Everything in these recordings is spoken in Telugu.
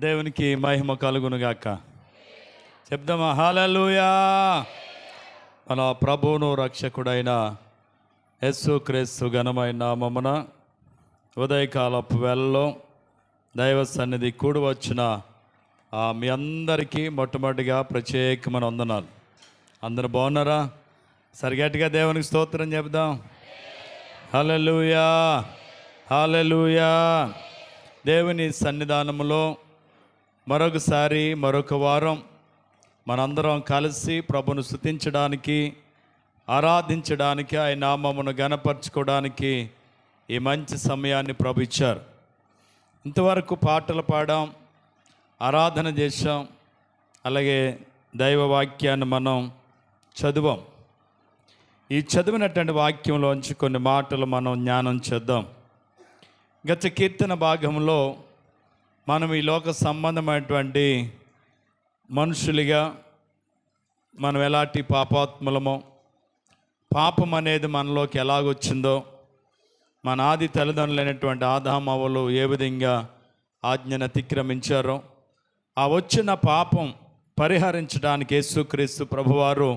దేవునికి మహిమ కలుగునుగాక. చెప్దామా హల్లెలూయా. మన ప్రభువును రక్షకుడైన యేసుక్రీస్తు ఘనమైన నామమున ఉదయకాలపు వేళలో దైవ సన్నిధి కూడి వచ్చిన మీ అందరికీ మొట్టమొదటిగా ప్రత్యేకమైన వందనాలు. అందరూ బాగున్నారా? సరిగట్టిగా దేవునికి స్తోత్రం చెప్దాం. హల్లెలూయా హల్లెలూయా. దేవుని సన్నిధానములో మరొకసారి మరొక వారం మనందరం కలిసి ప్రభును స్తుతించడానికి, ఆరాధించడానికి, ఆయన నామమును ఘనపరచుకోవడానికి ఈ మంచి సమయాన్ని ప్రభు ఇచ్చారు. ఇంతవరకు పాటలు పాడాం, ఆరాధన చేశాం, అలాగే దైవ వాక్యాన్ని మనం చదివాం. ఈ చదివినటువంటి వాక్యంలోంచి కొన్ని మాటలు మనం జ్ఞానం చేద్దాం. గత కీర్తన భాగంలో మనం ఈ లోక సంబంధమైనటువంటి మనుషులుగా మనం ఎలాంటి పాపాత్ములమో, పాపం అనేది మనలోకి ఎలాగొచ్చిందో, మన ఆది తల్లిదండ్రులైనటువంటి ఆదాము అవ్వలు ఏ విధంగా ఆజ్ఞను అతిక్రమించారో, ఆ వచ్చిన పాపం పరిహరించడానికి యేసుక్రీస్తు ప్రభువారు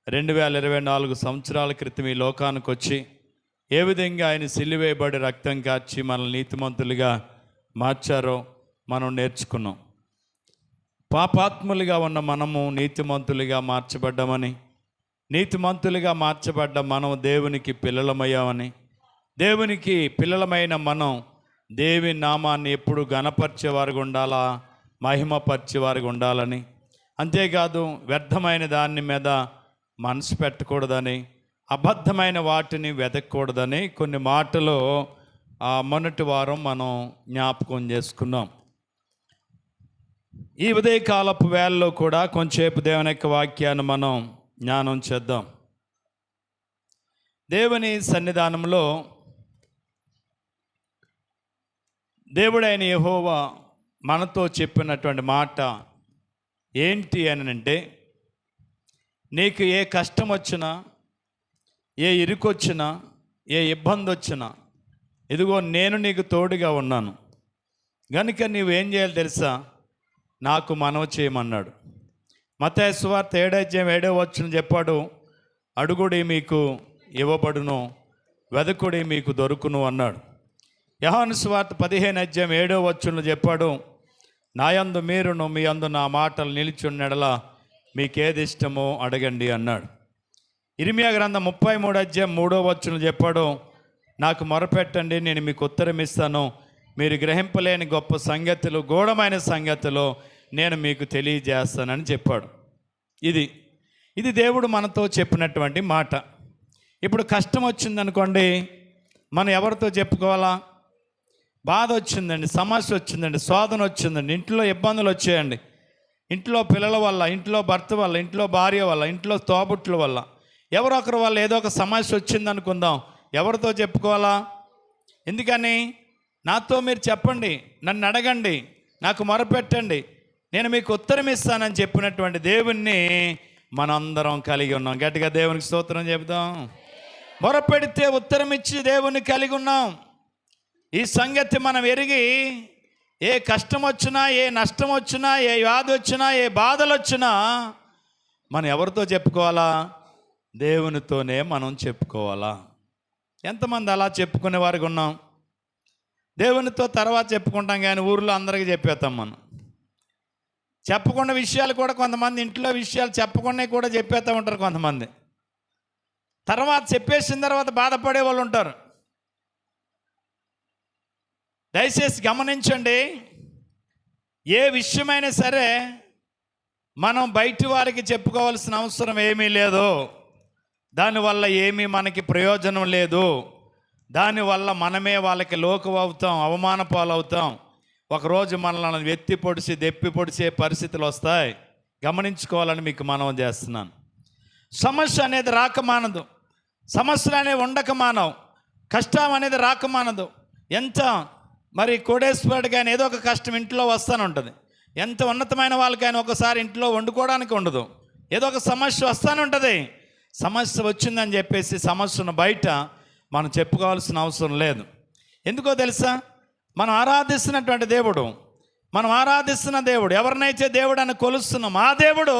2024 సంవత్సరాల క్రితం ఈ లోకానికి వచ్చి ఏ విధంగా ఆయన సిలువేయబడి రక్తం కార్చి మనల్ని నీతిమంతులుగా మార్చారో మనం నేర్చుకున్నాం. పాపాత్ములుగా ఉన్న మనము నీతిమంతులుగా మార్చబడ్డామని, నీతిమంతులుగా మార్చబడ్డ మనం దేవునికి పిల్లలమయ్యామని, దేవునికి పిల్లలమైన మనం దేవుని నామాన్ని ఎప్పుడు ఘనపరిచేవారుగా ఉండాలా, మహిమపరిచేవారుగా ఉండాలని, అంతేకాదు వ్యర్థమైన దాని మీద మనసు పెట్టకూడదని, అబద్ధమైన వాటిని వెతకూడదని కొన్ని మాటలు మొన్నటి వారం మనం జ్ఞాపకం చేసుకున్నాం. ఈ ఉదయకాలపు వేళలో కూడా కొంచెంసేపు దేవుని యొక్క వాక్యాన్ని మనం జ్ఞానం చేద్దాం. దేవుని సన్నిధానంలో దేవుడైన యెహోవా మనతో చెప్పినటువంటి మాట ఏంటి అని అంటే, నీకు ఏ కష్టం వచ్చినా, ఏ ఇరుకొచ్చినా, ఏ ఇబ్బంది వచ్చినా, ఇదిగో నేను నీకు తోడుగా ఉన్నాను కనుక నీవేం చేయాలి తెలుసా? నాకు మనవి చేయమన్నాడు. మత్తయి సువార్త 7:7 చెప్పాడు, అడుగుడి మీకు ఇవ్వబడును, వెదకుడి మీకు దొరుకును అన్నాడు. యోహాను సువార్త 15:7 చెప్పాడు, నాయందు మీరును మీ అందు నా మాటలు నిలిచున్నెడల మీకేది ఇష్టమో అడగండి అన్నాడు. ఇర్మియా గ్రంథం 33:3 చెప్పాడు, నాకు మొరపెట్టండి, నేను మీకు ఉత్తరం ఇస్తాను, మీరు గ్రహింపలేని గొప్ప సంగతులు, గూఢమైన సంగతులు నేను మీకు తెలియజేస్తానని చెప్పాడు. ఇది దేవుడు మనతో చెప్పినటువంటి మాట. ఇప్పుడు కష్టం వచ్చిందనుకోండి, మనం ఎవరితో చెప్పుకోవాలా? బాధ వచ్చిందండి, సమస్య వచ్చిందండి, శోధన వచ్చిందండి, ఇంట్లో ఇబ్బందులు వచ్చాయండి, ఇంట్లో పిల్లల వల్ల, ఇంట్లో భర్త వల్ల, ఇంట్లో భార్య వల్ల, ఇంట్లో తోబుట్ల వల్ల, ఎవరొకరి వల్ల ఏదో ఒక సమస్య వచ్చిందనుకుందాం, ఎవరితో చెప్పుకోవాలా? ఎందుకని? నాతో మీరు చెప్పండి, నన్ను అడగండి, నాకు మొరపెట్టండి, నేను మీకు ఉత్తరం ఇస్తానని చెప్పినటువంటి దేవుణ్ణి మనందరం కలిగి ఉన్నాం. గట్టిగా దేవునికి స్తోత్రం చెబుదాం. మొరపెడితే ఉత్తరం ఇచ్చి దేవుణ్ణి కలిగి ఉన్నాం. ఈ సంగతి మనం ఎరిగి ఏ కష్టం వచ్చినా, ఏ నష్టం వచ్చినా, ఏ వ్యాధి వచ్చినా, ఏ బాధలు వచ్చినా మనం ఎవరితో చెప్పుకోవాలా? దేవునితోనే మనం చెప్పుకోవాలా. ఎంతమంది అలా చెప్పుకునే వారికి ఉన్నాం? దేవునితో తర్వాత చెప్పుకుంటాం, కానీ ఊర్లో అందరికీ చెప్పేస్తాం. మనం చెప్పకుండా విషయాలు కూడా కొంతమంది, ఇంట్లో విషయాలు చెప్పకుండా కూడా చెప్పేస్తూ ఉంటారు కొంతమంది. తర్వాత చెప్పేసిన తర్వాత బాధపడే వాళ్ళు ఉంటారు. దయచేసి గమనించండి, ఏ విషయమైనా సరే మనం బయటి వారికి చెప్పుకోవాల్సిన అవసరం ఏమీ లేదు. దానివల్ల ఏమీ మనకి ప్రయోజనం లేదు. దానివల్ల మనమే వాళ్ళకి లోకు అవుతాం, అవమాన పాలవుతాం. ఒకరోజు మనల్ని వెత్తి పొడిచి దెప్పి పొడిచే పరిస్థితులు వస్తాయి. గమనించుకోవాలని మీకు మనవి చేస్తున్నాను. సమస్య అనేది రాకమానదు, సమస్యలు అనేవి ఉండక మానవు, కష్టం అనేది రాకమానదు. ఎంత మరి కోడేశ్వరుడు కానీ ఏదో ఒక కష్టం ఇంట్లో వస్తూనే ఉంటుంది. ఎంత ఉన్నతమైన వాళ్ళకైనా ఒకసారి ఇంట్లో వండుకోవడానికి ఉండదు, ఏదో ఒక సమస్య వస్తూనే ఉంటుంది. సమస్య వచ్చిందని చెప్పేసి సమస్యను బయట మనం చెప్పుకోవాల్సిన అవసరం లేదు. ఎందుకో తెలుసా? మనం ఆరాధిస్తున్నటువంటి దేవుడు మనం ఆరాధిస్తున్న దేవుడు, ఎవరినైతే దేవుడు అని కొలుస్తున్నాం, ఆ దేవుడు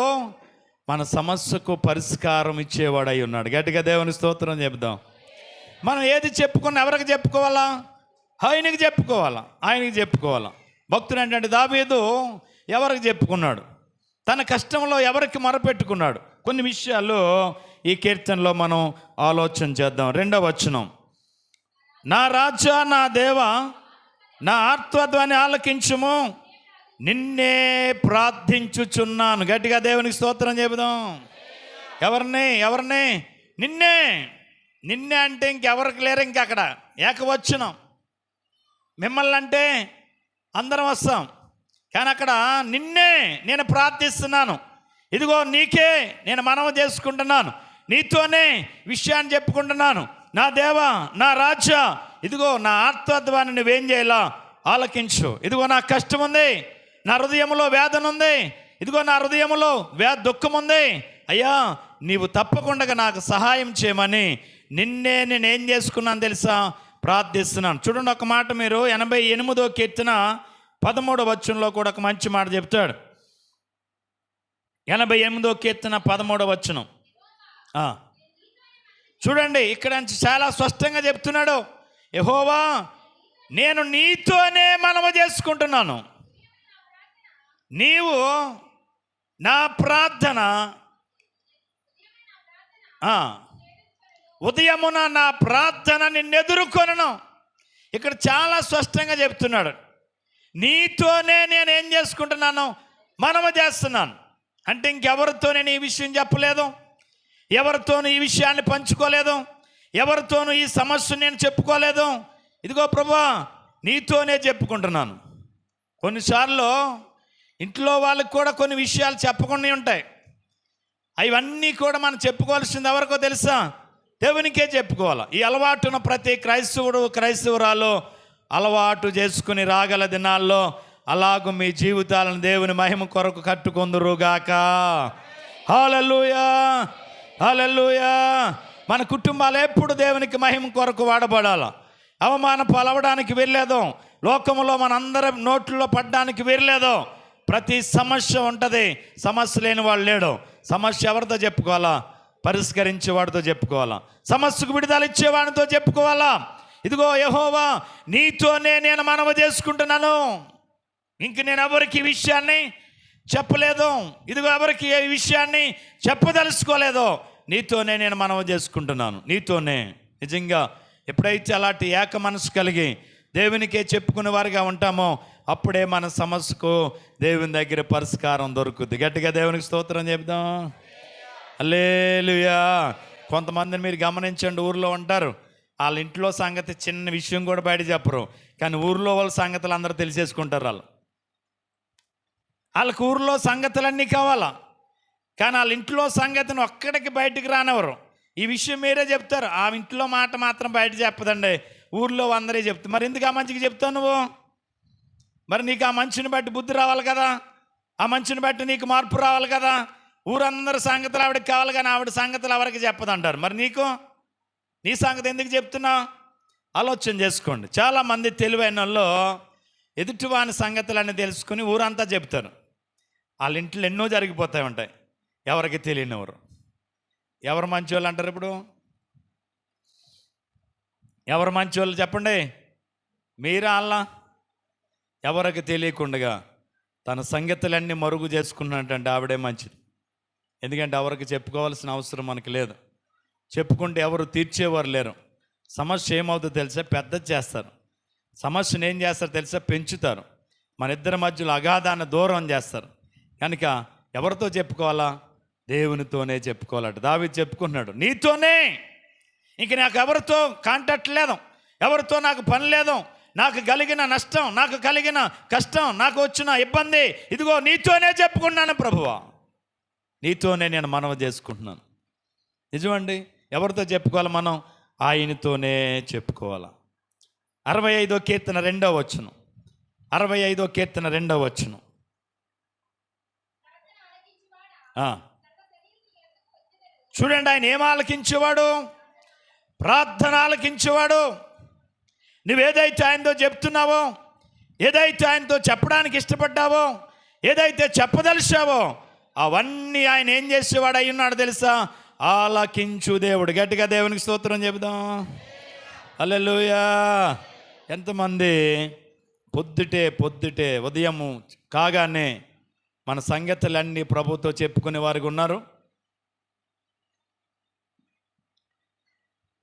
మన సమస్యకు పరిష్కారం ఇచ్చేవాడై ఉన్నాడు. గట్టిగా దేవుని స్తోత్రం చెప్దాం. మనం ఏది చెప్పుకున్నా ఎవరికి చెప్పుకోవాలా? ఆయనకి చెప్పుకోవాలా, ఆయనకి చెప్పుకోవాలా. భక్తుడు ఏంటంటే దావీదు ఎవరికి చెప్పుకున్నాడు? తన కష్టంలో ఎవరికి మొరపెట్టుకున్నాడు? కొన్ని విషయాలు ఈ కీర్తనలో మనం ఆలోచన చేద్దాం. 2వ వచనం, నా రాజా నా దేవా నా ఆర్తధ్వని ఆలకించుము, నిన్నే ప్రార్థించుచున్నాను. గట్టిగా దేవునికి స్తోత్రం చెబుదాం. ఎవరిని? నిన్నే. నిన్నే అంటే ఇంకెవరికి లేరు, ఇంక అక్కడ ఏకవచనం. మిమ్మల్ని అంటే అందరం వస్తాం, కానీ అక్కడ నిన్నే నేను ప్రార్థిస్తున్నాను. ఇదిగో నీకే నేను మనవి చేసుకుంటున్నాను, నీతోనే విషయాన్ని చెప్పుకుంటున్నాను. నా దేవా నా రాజా, ఇదిగో నా ఆర్తధ్వాన్ని నువ్వేం చేయాలా? ఆలకించు. ఇదిగో నా కష్టం ఉంది, నా హృదయంలో వేదన ఉంది, ఇదిగో నా హృదయంలో దుఃఖం ఉంది. అయ్యా నీవు తప్పకుండా నాకు సహాయం చేయమని నిన్నే నేనేం చేసుకున్నాను తెలుసా? ప్రార్థిస్తున్నాను. చూడండి ఒక మాట, మీరు 88వ కీర్తన 13వ వచనంలో కూడా ఒక మంచి మాట చెప్తాడు. 88వ కీర్తన 13వ వచనం చూడండి, ఇక్కడ నుంచి చాలా స్పష్టంగా చెప్తున్నాడు. యెహోవా నేను నీతోనే మనవి చేసుకుంటున్నాను, నీవు నా ప్రార్థన ఉదయమున నా ప్రార్థన నిన్నెదుర్కొనను. ఇక్కడ చాలా స్పష్టంగా చెప్తున్నాడు, నీతోనే నేను ఏం చేసుకుంటున్నాను? మనవి చేస్తున్నాను. అంటే ఇంకెవరితో నేను ఈ విషయం చెప్పలేదు, ఎవరితోనూ ఈ విషయాన్ని పంచుకోలేదు, ఎవరితోనూ ఈ సమస్య నేను చెప్పుకోలేదు. ఇదిగో ప్రభువా నీతోనే చెప్పుకుంటున్నాను. కొన్నిసార్లు ఇంట్లో వాళ్ళకి కూడా కొన్ని విషయాలు చెప్పకుండా ఉంటాయి. అవన్నీ కూడా మనం చెప్పుకోవాల్సింది ఎవరికో తెలుసా? దేవునికే చెప్పుకోవాలి. ఈ అలవాటును ప్రతి క్రైస్తవురాలు అలవాటు చేసుకుని రాగల దినాల్లో అలాగూ మీ జీవితాలను దేవుని మహిమ కొరకు కట్టుకొందురుగాక. హల్లెలూయా, హల్లెలూయా. మన కుటుంబాలు ఎప్పుడు దేవునికి మహిమ కొరకు వాడబడాలి. అవమాన పాలవడానికి వెళ్ళేదో, లోకంలో మనందరం నోట్లలో పడ్డానికి వెళ్ళేదో. ప్రతి సమస్య ఉంటుంది, సమస్య లేని వాడు లేడు. సమస్య ఎవరితో చెప్పుకోవాలా? పరిష్కరించేవాడితో చెప్పుకోవాలా, సమస్యకు విడుదల ఇచ్చేవాడితో చెప్పుకోవాలా. ఇదిగో యెహోవా నీతోనే నేను మనవి చేసుకుంటున్నాను, ఇంక నేను ఎవరికి ఈ విషయాన్ని చెప్పలేదు, ఇదిగో ఎవరికి ఏ విషయాన్ని చెప్పదలుచుకోలేదో, నీతోనే నేను మనవి చేసుకుంటున్నాను, నీతోనే. నిజంగా ఎప్పుడైతే అలాంటి ఏక మనసు కలిగి దేవునికే చెప్పుకునే వారిగా ఉంటామో అప్పుడే మన సమస్యకు దేవుని దగ్గర పరిష్కారం దొరుకుద్ది. గట్టిగా దేవునికి స్తోత్రం చెప్దాం. హల్లెలూయా. కొంతమందిని మీరు గమనించండి, ఊర్లో ఉంటారు, వాళ్ళ ఇంట్లో సంగతి చిన్న విషయం కూడా బయట చెప్పరు, కానీ ఊర్లో వాళ్ళ సంగతులు అందరూ తెలిసేసుకుంటారు. వాళ్ళకి ఊర్లో సంగతులన్నీ కావాలా, కానీ వాళ్ళ ఇంట్లో సంగతిని ఒక్కడికి బయటికి రానివ్వరు. ఈ విషయం మీరే చెప్తారు, ఆ ఇంట్లో మాట మాత్రం బయట చెప్పదండి, ఊర్లో అందరే చెప్తారు. మరి ఎందుకు ఆ మంచికి చెప్తావు నువ్వు? మరి నీకు ఆ మంచిని బట్టి బుద్ధి రావాలి కదా, ఆ మంచిని బట్టి నీకు మార్పు రావాలి కదా. ఊరందరి సంగతులు ఆవిడకి కావాలి, కానీ ఆవిడ సంగతులు ఎవరికి చెప్పదంటారు. మరి నీకు నీ సంగతి ఎందుకు చెప్తున్నావు? ఆలోచన చేసుకోండి. చాలామంది తెలివైన వాళ్ళు ఎదుటివాని సంగతులన్నీ తెలుసుకుని ఊరంతా చెప్తారు. వాళ్ళ ఇంట్లో ఎన్నో జరిగిపోతాయి ఉంటాయి, ఎవరికి తెలియనివారు. ఎవరు మంచి వాళ్ళు అంటారు? ఇప్పుడు ఎవరు మంచి వాళ్ళు చెప్పండి? మీరా అల్లా? ఎవరికి తెలియకుండా తన సంగతులన్నీ మరుగు చేసుకున్నట్టంటే ఆవిడే మంచిది. ఎందుకంటే ఎవరికి చెప్పుకోవాల్సిన అవసరం మనకు లేదు, చెప్పుకుంటే ఎవరు తీర్చేవారు లేరు. సమస్య ఏమవుతుందో తెలుసా? పెద్దది చేస్తారు. సమస్యను ఏం చేస్తారు తెలుసా? పెంచుతారు. మన ఇద్దరి మధ్యలో అగాధాన్ని దూరం చేస్తారు. కనుక ఎవరితో చెప్పుకోవాలా? దేవునితోనే చెప్పుకోవాలట. దావీదు చెప్పుకున్నాడు, నీతోనే, ఇంక నాకు ఎవరితో కాంటాక్ట్ లేదు, ఎవరితో నాకు పని లేదు, నాకు కలిగిన నష్టం, నాకు కలిగిన కష్టం, నాకు వచ్చిన ఇబ్బంది, ఇదిగో నీతోనే చెప్పుకున్నాను ప్రభువా, నీతోనే నేను మనవి చేసుకుంటున్నాను. నిజమండి. ఎవరితో చెప్పుకోవాలి మనం? ఆయనతోనే చెప్పుకోవాలి. 65వ కీర్తన 2వ వచనం, 65వ కీర్తన 2వ వచనం. చూడండి, ఆయన ఏం ఆలకించేవాడు? ప్రార్థన ఆలకించేవాడు. నువ్వేదైతే ఆయనతో చెప్తున్నావో, ఏదైతే ఆయనతో చెప్పడానికి ఇష్టపడ్డావో, ఏదైతే చెప్పదలిచావో అవన్నీ ఆయన ఏం చేసేవాడు అయి ఉన్నాడు తెలుసా? ఆలకించు దేవుడు. గట్టిగా దేవునికి స్తోత్రం చెబుదాం. హల్లెలూయా. ఎంతమంది పొద్దుటే ఉదయము కాగానే మన సంగతులన్నీ ప్రభుతో చెప్పుకునే వారికి ఉన్నారు?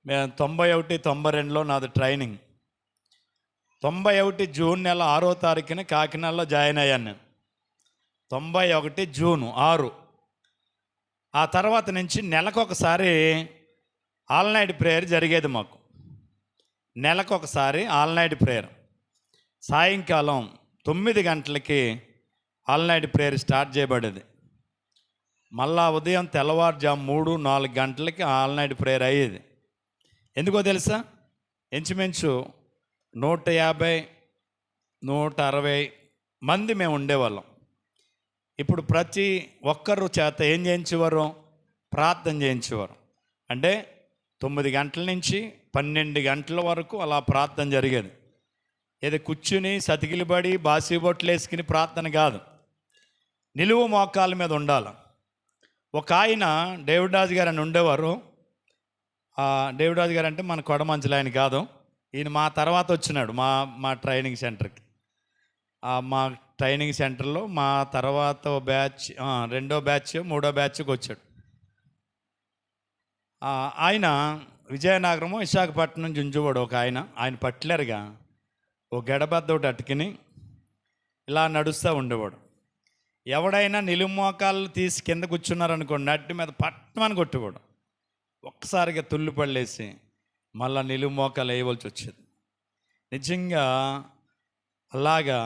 మేము 91, 92లో నాది ట్రైనింగ్. 91 జూన్ నెల 6వ తారీఖున కాకినాడలో జాయిన్ అయ్యాను నేను. 91 జూన్ 6. ఆ తర్వాత నుంచి నెలకొకసారి ఆల్ నైట్ ప్రేయర్ జరిగేది మాకు. నెలకొకసారి ఆల్ నైట్ ప్రేయర్. సాయంకాలం 9 గంటలకి ఆల్ నైట్ ప్రేయర్ స్టార్ట్ చేయబడేది. మళ్ళా ఉదయం తెల్లవారుజాము 3, 4 గంటలకి ఆల్ నైట్ ప్రేయర్ అయ్యేది. ఎందుకో తెలుసా? ఇంచుమించు 150, 160 మంది మేము ఉండేవాళ్ళం. ఇప్పుడు ప్రతి ఒక్కరు చేత ఏం చేయించేవారు? ప్రార్థన చేయించేవారు. అంటే 9 గంటల నుంచి 12 గంటల వరకు అలా ప్రార్థన జరిగేది. ఏదో కూర్చుని సతికిలిబడి బాసిబొట్లు వేసుకుని ప్రార్థన కాదు, నిలువు మోకాళ్ళ మీద ఉండాలి. ఒక ఆయన డేవిడ్ రాజు గారు అని ఉండేవారు. డేవిడ్ రాజు గారు అంటే మన కొడమంచులు ఆయన కాదు, ఈయన మా తర్వాత వచ్చినాడు మా ట్రైనింగ్ సెంటర్కి. మా ట్రైనింగ్ సెంటర్లో మా తర్వాత బ్యాచ్, 2వ బ్యాచ్ 3వ బ్యాచ్కి వచ్చాడు. ఆయన విజయనగరము, విశాఖపట్నం, జుంజువాడు ఒక ఆయన పట్లేరుగా ఓ గడబద్ద ఒకటి అట్టుకుని ఇలా నడుస్తూ ఉండేవాడు. ఎవడైనా నిలువు మోకాళ్ళు తీసి కింద కూర్చున్నారనుకోండి, నట్టి మీద పట్టమని కొట్టేవాడు. ఒక్కసారిగా తుల్లు పడలేసి మళ్ళా నిలువు మోకాలు వేయవలసి వచ్చేది. నిజంగా అలాగా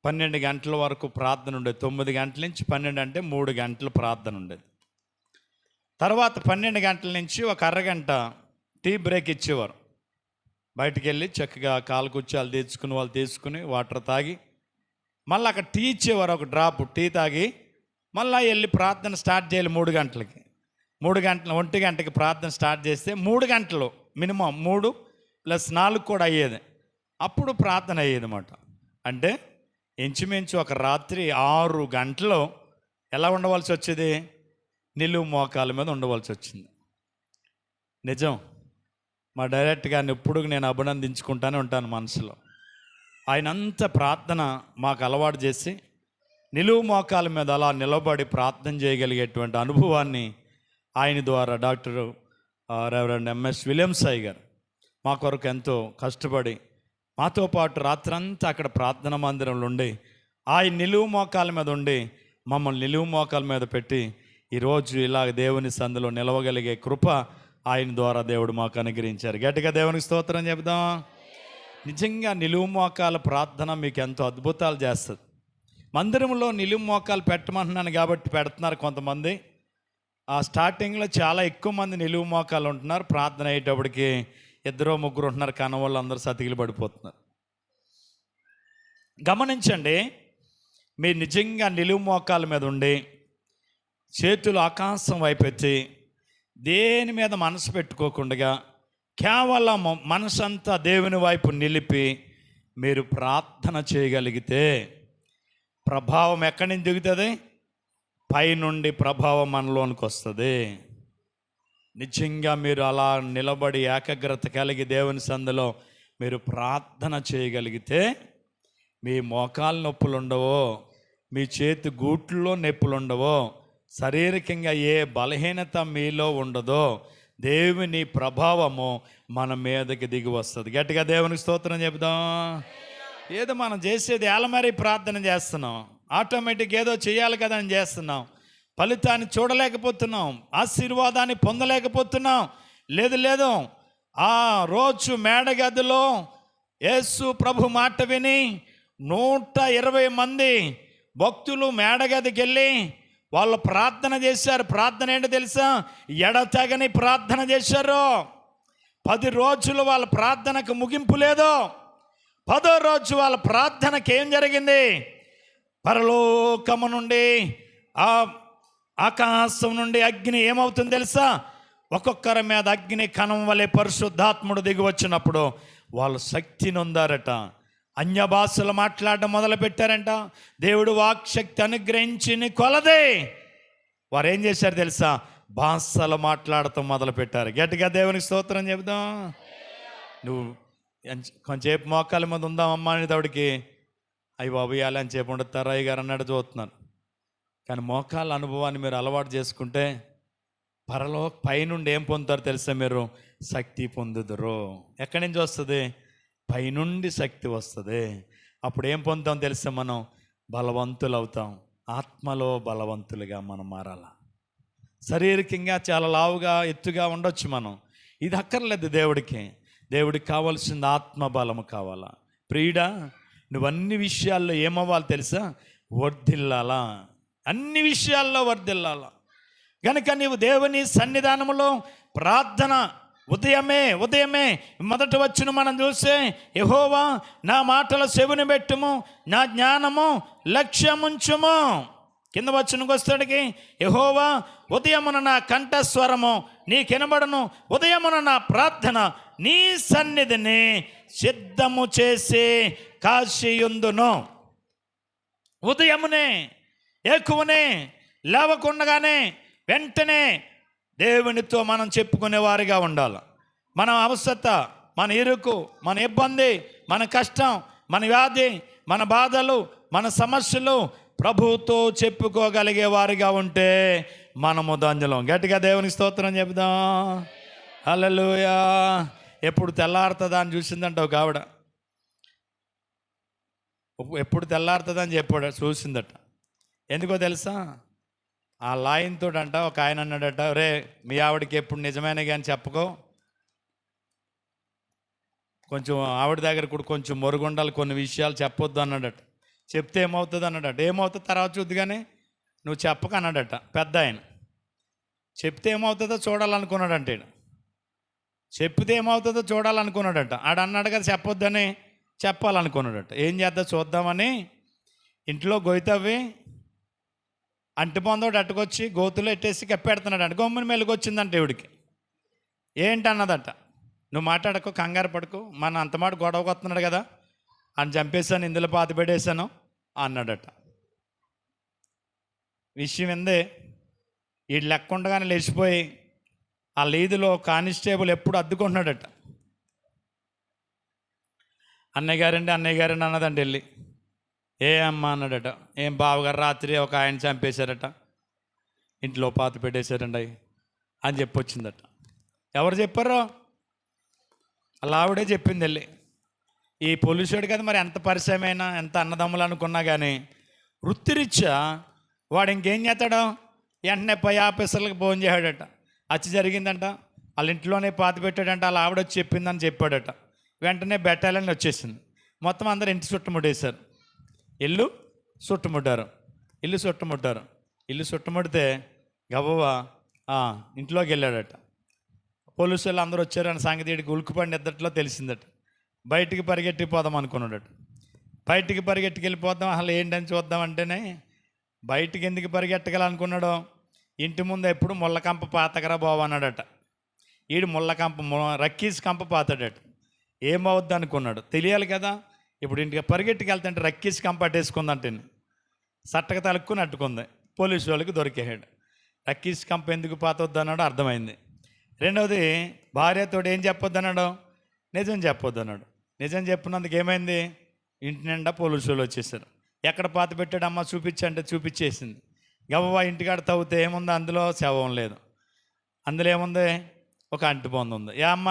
12 గంటల వరకు ప్రార్థన ఉండేది. 9 గంటల నుంచి 12 అంటే 3 గంటలు ప్రార్థన ఉండేది. తర్వాత 12 గంటల నుంచి ఒక అరగంట టీ బ్రేక్ ఇచ్చేవారు. బయటికి వెళ్ళి చక్కగా కాలు కుర్చీలు తెచ్చుకుని వాళ్ళు తీసుకుని వాటర్ తాగి మళ్ళీ అక్కడ టీ ఇచ్చేవారు, ఒక డ్రాప్ టీ తాగి మళ్ళీ వెళ్ళి ప్రార్థన స్టార్ట్ చేయాలి. 3 గంటలకి 1 గంటకి ప్రార్థన స్టార్ట్ చేస్తే 3 గంటలు మినిమం 3 + 4 కూడా అయ్యేది. అప్పుడు ప్రార్థన అయ్యేది అన్నమాట. అంటే ఇంచుమించు ఒక రాత్రి 6 గంటలు ఎలా ఉండవలసి వచ్చేది? నిలువు మోకాల మీద ఉండవలసి వచ్చింది. నిజం. మా డైరెక్ట్ గారిని ఎప్పుడు నేను అభినందించుకుంటానే ఉంటాను మనసులో. ఆయన అంత ప్రార్థన మాకు అలవాటు చేసి నిలువు మోకాల మీద అలా నిలబడి ప్రార్థన చేయగలిగేటువంటి అనుభవాన్ని ఆయన ద్వారా డాక్టర్ రెవరెండ్ ఎంఎస్ విలియమ్స్ అయ్య గారు మా కొరకు ఎంతో కష్టపడి మాతో పాటు రాత్రంతా అక్కడ ప్రార్థన మందిరంలో ఉండి ఆయన నిలువు మోకాల మీద ఉండి మమ్మల్ని నిలువు మోకాల మీద పెట్టి ఈరోజు ఇలా దేవుని సందులో నిలవగలిగే కృప ఆయన ద్వారా దేవుడు మాకు అనుగ్రహించారు. గట్టిగా దేవునికి స్తోత్రం చెబుదాం. నిజంగా నిలువు మోకాల ప్రార్థన మీకు ఎంతో అద్భుతాలు చేస్తుంది. మందిరంలో నిలువు మోకాలు పెట్టమంటున్నాను కాబట్టి పెడుతున్నారు కొంతమంది. స్టార్టింగ్లో చాలా ఎక్కువ మంది నిలువు మోకాలు ఉంటున్నారు. ప్రార్థన అయ్యేటప్పటికి 2, 3 ఉంటున్నారు. కనవాళ్ళు అందరూ సతికిలు పడిపోతున్నారు. గమనించండి, మీరు నిజంగా నిలువు మోకాల మీద ఉండి చేతులు ఆకాశం వైపెత్తి దేని మీద మనసు పెట్టుకోకుండా కేవలం మనసంతా దేవుని వైపు నిలిపి మీరు ప్రార్థన చేయగలిగితే ప్రభావం ఎక్కడి నుంచి దిగుతుంది? పైనుండి ప్రభావం మనలోనికి వస్తుంది. నిజంగా మీరు అలా నిలబడి ఏకాగ్రత కలిగి దేవుని సందులో మీరు ప్రార్థన చేయగలిగితే మీ మోకాలు నొప్పులు ఉండవో, మీ చేతి గూట్లో నొప్పులు ఉండవో, శారీరకంగా ఏ బలహీనత మీలో ఉండదో దేవుని ప్రభావము మన మీదకి దిగి వస్తుంది. గట్టిగా దేవునికి స్తోత్రం చెబుదాం. ఏదో మనం చేసేది ఏలమరి ప్రార్థన చేస్తున్నాం, ఆటోమేటిక్ ఏదో చేయాలి కదా అని చేస్తున్నాం, ఫలితాన్ని చూడలేకపోతున్నాం, ఆశీర్వాదాన్ని పొందలేకపోతున్నాం. లేదు ఆ రోజు మేడగదిలో యేసు ప్రభు మాట విని 120 మంది భక్తులు మేడగదికి వెళ్ళి వాళ్ళు ప్రార్థన చేశారు. ప్రార్థన ఏంటో తెలుసా? ఎడతెగని ప్రార్థన చేశారు. 10 రోజులు వాళ్ళ ప్రార్థనకు ముగింపు లేదు. 10వ రోజు వాళ్ళ ప్రార్థనకి ఏం జరిగింది? పరలోకము నుండి ఆకాశం నుండి అగ్ని ఏమవుతుంది తెలుసా? ఒక్కొక్కరి మీద అగ్ని కణం వలె పరిశుద్ధాత్ముడు దిగి వచ్చినప్పుడు వాళ్ళు శక్తిని పొందారట. అన్య భాషలు మాట్లాడడం మొదలు పెట్టారంట. దేవుడు వాక్శక్తి అనుగ్రహించిన కొలదే వారు ఏం చేశారు తెలుసా? భాషలు మాట్లాడటం మొదలు పెట్టారు. గట్టిగా దేవునికి స్తోత్రం చెబుదాం. నువ్వు కొంచెంసేపు మోకాల మీద ఉందామమ్మా అని దౌడికి అయ్యి బాబు అని చెప్పి ఉండతారు అయ్య గారు అన్నాడు చూస్తున్నాను. కానీ మోకాళ్ళ అనుభవాన్ని మీరు అలవాటు చేసుకుంటే పైనుండి ఏం పొందుతారు తెలుసా? మీరు శక్తి పొందుదురు. ఎక్కడి నుంచి వస్తుంది? పైనుండి శక్తి వస్తుంది. అప్పుడు ఏం పొందుతాం తెలుసా? మనం బలవంతులు అవుతాం. ఆత్మలో బలవంతులుగా మనం మారాల. శారీరకంగా చాలా లావుగా ఎత్తుగా ఉండొచ్చు మనం, ఇది అక్కర్లేదు దేవుడికి. దేవుడికి కావాల్సింది ఆత్మ బలము కావాలా. ప్రియుడా, నువ్వు అన్ని విషయాల్లో ఏమవ్వాలి తెలుసా? వర్ధిల్లాలా, అన్ని విషయాల్లో వర్ధిల్లాలా. కనుక నీవు దేవుని సన్నిధానములో ప్రార్థన ఉదయమే మొదట వచ్చిన మనం చూస్తే, యెహోవా నా మాటల చెవిని పెట్టుము, నా జ్ఞానము లక్ష్యముంచుము. కింద వచ్చినకి వస్తాడికి, యెహోవా ఉదయమున నా కంఠస్వరము నీకెనబడను, ఉదయమున నా ప్రార్థన నీ సన్నిధిని సిద్ధము చేసి కాశీయుందును. ఉదయమునే ఎక్కువనే లేవకుండగానే వెంటనే దేవునితో మనం చెప్పుకునేవారిగా ఉండాలి. మన అవసరత, మన ఇరుకు, మన ఇబ్బంది, మన కష్టం, మన వ్యాధి, మన బాధలు, మన సమస్యలు ప్రభువుతో చెప్పుకోగలిగే వారిగా ఉంటే మనము ధన్యులం. గట్టిగా దేవునికి స్తోత్రం చెబుదాం. హల్లెలూయా. ఎప్పుడు తెల్లారుతుందా అని చూసిందంట ఒక ఆవిడ. ఎప్పుడు తెల్లారుతుందా అని చెప్పాడు, చూసిందట. ఎందుకో తెలుసా? ఆ లాయన్ తోటంట ఒక ఆయన అన్నాడట, రే మీ ఆవిడకి ఎప్పుడు నిజమైన కానీ చెప్పుకో, కొంచెం ఆవిడ దగ్గర కూడా కొంచెం మొరుగుండాలి, కొన్ని విషయాలు చెప్పొద్దు అన్నాడట. చెప్తే ఏమవుతుంది అన్నాడట. ఏమవుతుంది తర్వాత చూద్దు కానీ నువ్వు చెప్పక అన్నాడట పెద్ద ఆయన. చెప్తే ఏమవుతుందో చూడాలనుకున్నాడంటే, చెప్తే ఏమవుతుందో చూడాలనుకున్నాడట. ఆడన్నాడు కదా చెప్పొద్దని, చెప్పాలనుకున్నాడట. ఏం చేద్దా చూద్దామని ఇంట్లో గొయ్యతవ్వి అంటిపొందోడు అట్టుకొచ్చి గోతులో ఎట్టేసి కప్పెడుతున్నాడు. గొమ్మని మెలుగొచ్చిందంట దేవుడికి. ఏంటన్నదట, నువ్వు మాట్లాడకు, కంగారు పడుకు, మన అంత మాట గొడవకొస్తున్నాడు కదా అని చంపేశాను, ఇందులో పాతి పెట్టేశాను అన్నాడట. విషయం ఏందే, వీడు లెక్క ఉండగానే లేచిపోయి ఆ లీదులో కానిస్టేబుల్ ఎప్పుడు అద్దుకుంటున్నాడట. అన్నయ్య గారండి అన్నదండి వెళ్ళి. ఏ అమ్మ అన్నాడట. ఏం బావగారు రాత్రి ఒక ఆయన చంపేశారట, ఇంట్లో పాతి పెట్టేశారండి అని చెప్పొచ్చిందట. ఎవరు చెప్పారో? అలా ఆవిడే చెప్పింది వెళ్ళి. ఈ పోలీసుడు కదా మరి ఎంత పరిచయమైనా, ఎంత అన్నదమ్ములు అనుకున్నా కానీ వృత్తిరీత్యా వాడు ఇంకేం చేస్తాడో వెంటనే పై ఆఫీసర్లకు ఫోన్ చేశాడట. హత్య జరిగిందంట, వాళ్ళ ఇంట్లోనే పాతి పెట్టాడంట, అలా ఆవిడ వచ్చి చెప్పిందని చెప్పాడట. వెంటనే బెట్టాలని వచ్చేసింది. మొత్తం అందరు ఇంటి చుట్టుముట్టేశారు. ఇల్లు చుట్టుముట్టారు. ఇల్లు చుట్టుముడితే గవ్వవా ఇంట్లోకి వెళ్ళాడట. పోలీసులు అందరూ వచ్చారని సంగతి ఉలికిపడి నిద్దట్లో తెలిసిందట. బయటికి పరిగెట్టిపోదాం అనుకున్నాడట. బయటికి పరిగెట్టుకెళ్ళిపోదాం, అసలు ఏంటని చూద్దామంటేనే బయటికి ఎందుకు పరిగెట్టగలనుకున్నాడో, ఇంటి ముందు ఎప్పుడు ముళ్ళకంప పాతకరా బావు అన్నాడట. ఈడు రక్కీస్ కంప పాతాడట. ఏమవుద్ది అనుకున్నాడు, తెలియాలి కదా. ఇప్పుడు ఇంటికి పరిగెట్టుకెళ్తుంటే రక్కీస్ కంప అట్టేసుకుందంటే సట్టక తలుక్కుని అట్టుకుంది. పోలీసు వాళ్ళకి దొరికేసాడు. రక్కీస్ కంప ఎందుకు పాతొద్దు అన్నాడో అర్థమైంది. రెండవది, భార్యతో ఏం చెప్పొద్దు అన్నాడు, నిజం చెప్పొద్దు అన్నాడు. నిజం చెప్పినందుకు ఏమైంది, ఇంటి నిండా పోలీసు వాళ్ళు వచ్చేసారు. ఎక్కడ పాత పెట్టాడమ్మా చూపించంటే చూపించేసింది. గవ్వ ఇంటికాడ తవ్వుతే ఏముంది, అందులో శవం లేదు. అందులో ఏముంది, ఒక అంటిపొందు ఉంది. అమ్మ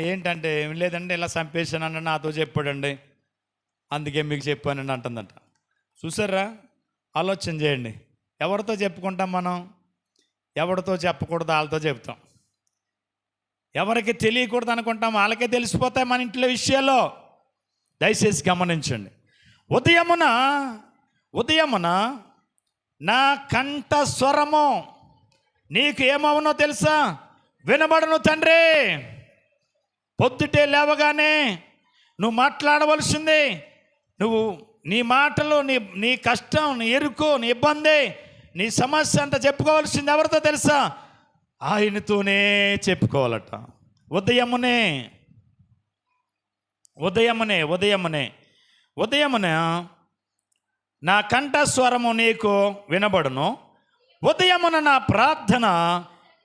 ఏంటంటే ఏం లేదండి, ఇలా చంపేశానండి, నాతో చెప్పాడండి, అందుకే మీకు చెప్పానండి అంటుందంట. చూసారా, ఆలోచన చేయండి. ఎవరితో చెప్పుకుంటాం మనం? ఎవరితో చెప్పకూడదు వాళ్ళతో చెప్తాం. ఎవరికి తెలియకూడదు అనుకుంటాం, వాళ్ళకే తెలిసిపోతాయి మన ఇంట్లో విషయాల్లో. దయచేసి గమనించండి. ఉదయమున నా కంఠ స్వరము నీకు ఏమవునో తెలుసా? వినబడను తండ్రి. పొద్దుటే లేవగానే నువ్వు మాట్లాడవలసింది, నువ్వు నీ మాటలు, నీ కష్టం, నీ ఎరుకు, నీ ఇబ్బంది, నీ సమస్య అంతా చెప్పుకోవాల్సింది ఎవరితో తెలుసా? ఆయనతోనే చెప్పుకోవాలట. ఉదయమునే ఉదయమున నా కంఠస్వరము నీకు వినబడును, ఉదయమున నా ప్రార్థన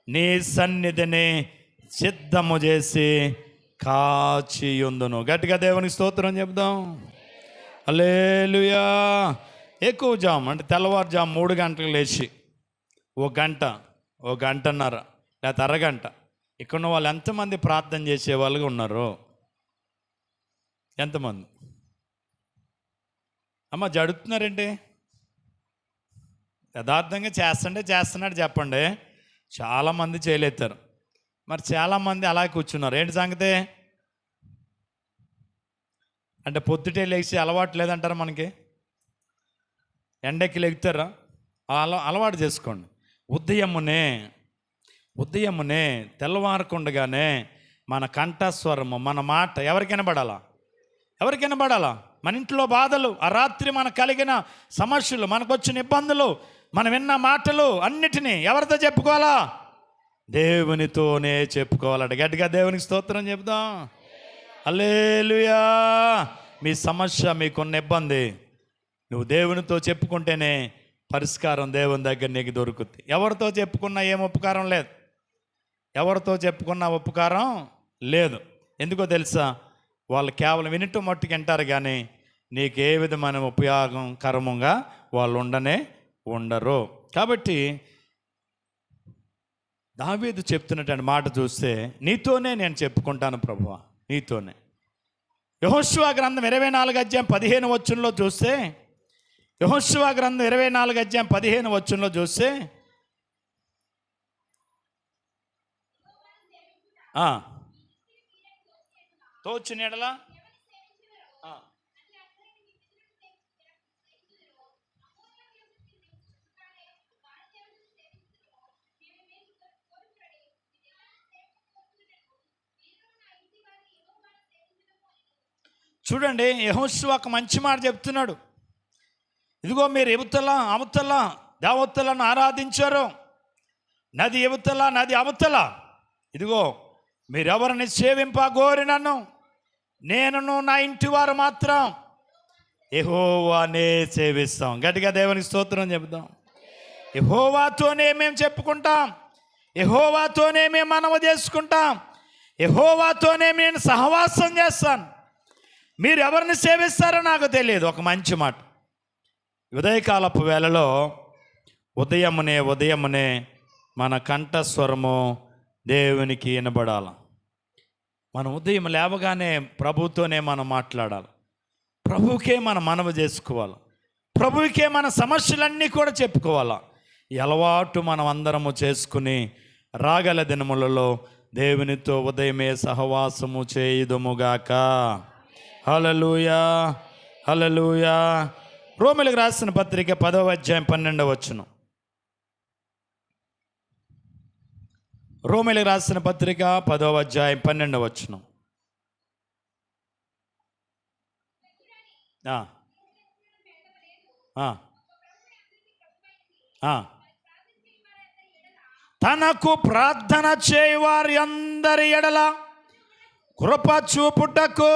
నీ సన్నిధిని సిద్ధము చేసి కాచియుందును. గట్టిగా దేవునికి స్తోత్రం చెప్దాం. హల్లెలూయా. ఎక్కువ జాము అంటే తెల్లవారుజాము 3 గంటలకు లేచి ఓ గంటన్నర లేకపోతే అరగంట ఇక్కడ వాళ్ళు ఎంతమంది ప్రార్థన చేసే వాళ్ళుగా ఉన్నారు? ఎంతమంది అమ్మ జడుతున్నారండి? యథార్థంగా చేస్తున్నాడు చెప్పండి. చాలామంది చేయలేతారు. మరి చాలామంది అలా కూర్చున్నారు. ఏంటి సంగతి అంటే పొద్దుటే లేచి అలవాటు లేదంటారా? మనకి ఎండకి లెగుతారా? అలవాటు చేసుకోండి. ఉదయమునే తెల్లవారకుండగానే మన కంఠస్వరము, మన మాట ఎవరికైనా పడాలా? మన ఇంట్లో బాధలు, ఆ రాత్రి మనకు కలిగిన సమస్యలు, మనకు వచ్చిన ఇబ్బందులు, మనం విన్న మాటలు అన్నిటినీ ఎవరితో చెప్పుకోవాలా? దేవునితోనే చెప్పుకోవాలట. గట్టిగా దేవునికి స్తోత్రం చెప్దాం. హల్లెలూయా. మీ సమస్య, మీకున్న ఇబ్బంది నువ్వు దేవునితో చెప్పుకుంటేనే పరిష్కారం దేవుని దగ్గర నీకు దొరుకుతుంది. ఎవరితో చెప్పుకున్నా ఏం ఉపకారం లేదు. ఎందుకో తెలుసా? వాళ్ళు కేవలం వినటం మట్టుకు వింటారు, కానీ నీకు ఏ విధమైన ఉపయోగకరంగా వాళ్ళు ఉండరు. కాబట్టి దావీదు చెప్తున్నటువంటి మాట చూస్తే, నీతోనే నేను చెప్పుకుంటాను ప్రభువా, నీతోనే. యెహోషువ గ్రంథం 24 అధ్యాయం 15 వచనంలో చూస్తే, యెహోషువ గ్రంథం 24 అధ్యాయం 15 వచనంలో చూస్తే, తోచిన ఎడలా చూడండి, యెహోషువ ఒక మంచి మాట చెప్తున్నాడు. ఇదిగో మీరు అవతల దేవతలను ఆరాధించారు, నది యువతల నది అవతల. ఇదిగో మీరెవరిని సేవింపగోరినను నేనును నా ఇంటి వారు మాత్రం యెహోవానే సేవిస్తాం. గట్టిగా దేవునికి స్తోత్రం చెప్దాం. యెహోవాతోనే మేము చెప్పుకుంటాం, యెహోవాతోనే మేము మనవి చేసుకుంటాం, యెహోవాతోనే నేను సహవాసం చేస్తాను. మీరు ఎవరిని సేవిస్తారో నాకు తెలియదు. ఒక మంచి మాట. ఉదయకాలపు వేళలో ఉదయమునే మన కంఠస్వరము దేవునికి వినబడాల. మనం ఉదయం లేవగానే ప్రభుతోనే మనం మాట్లాడాలి, ప్రభువుకే మనం మనవి చేసుకోవాలి, ప్రభువుకే మన సమస్యలన్నీ కూడా చెప్పుకోవాలి. ఈ అలవాటు మనం అందరము చేసుకుని రాగల దినములలో దేవునితో ఉదయమే సహవాసము చేయుదుముగాక. హల్లెలూయా, హల్లెలూయా. రోమీయులకు రాసిన పత్రిక 10వ అధ్యాయం 12వ వచనం. రోమీయులకు రాసిన పత్రిక 10వ అధ్యాయం 12వ వచనం. తనకు ప్రార్థన చేయవారి అందరి ఎడల కృప చూపుటకు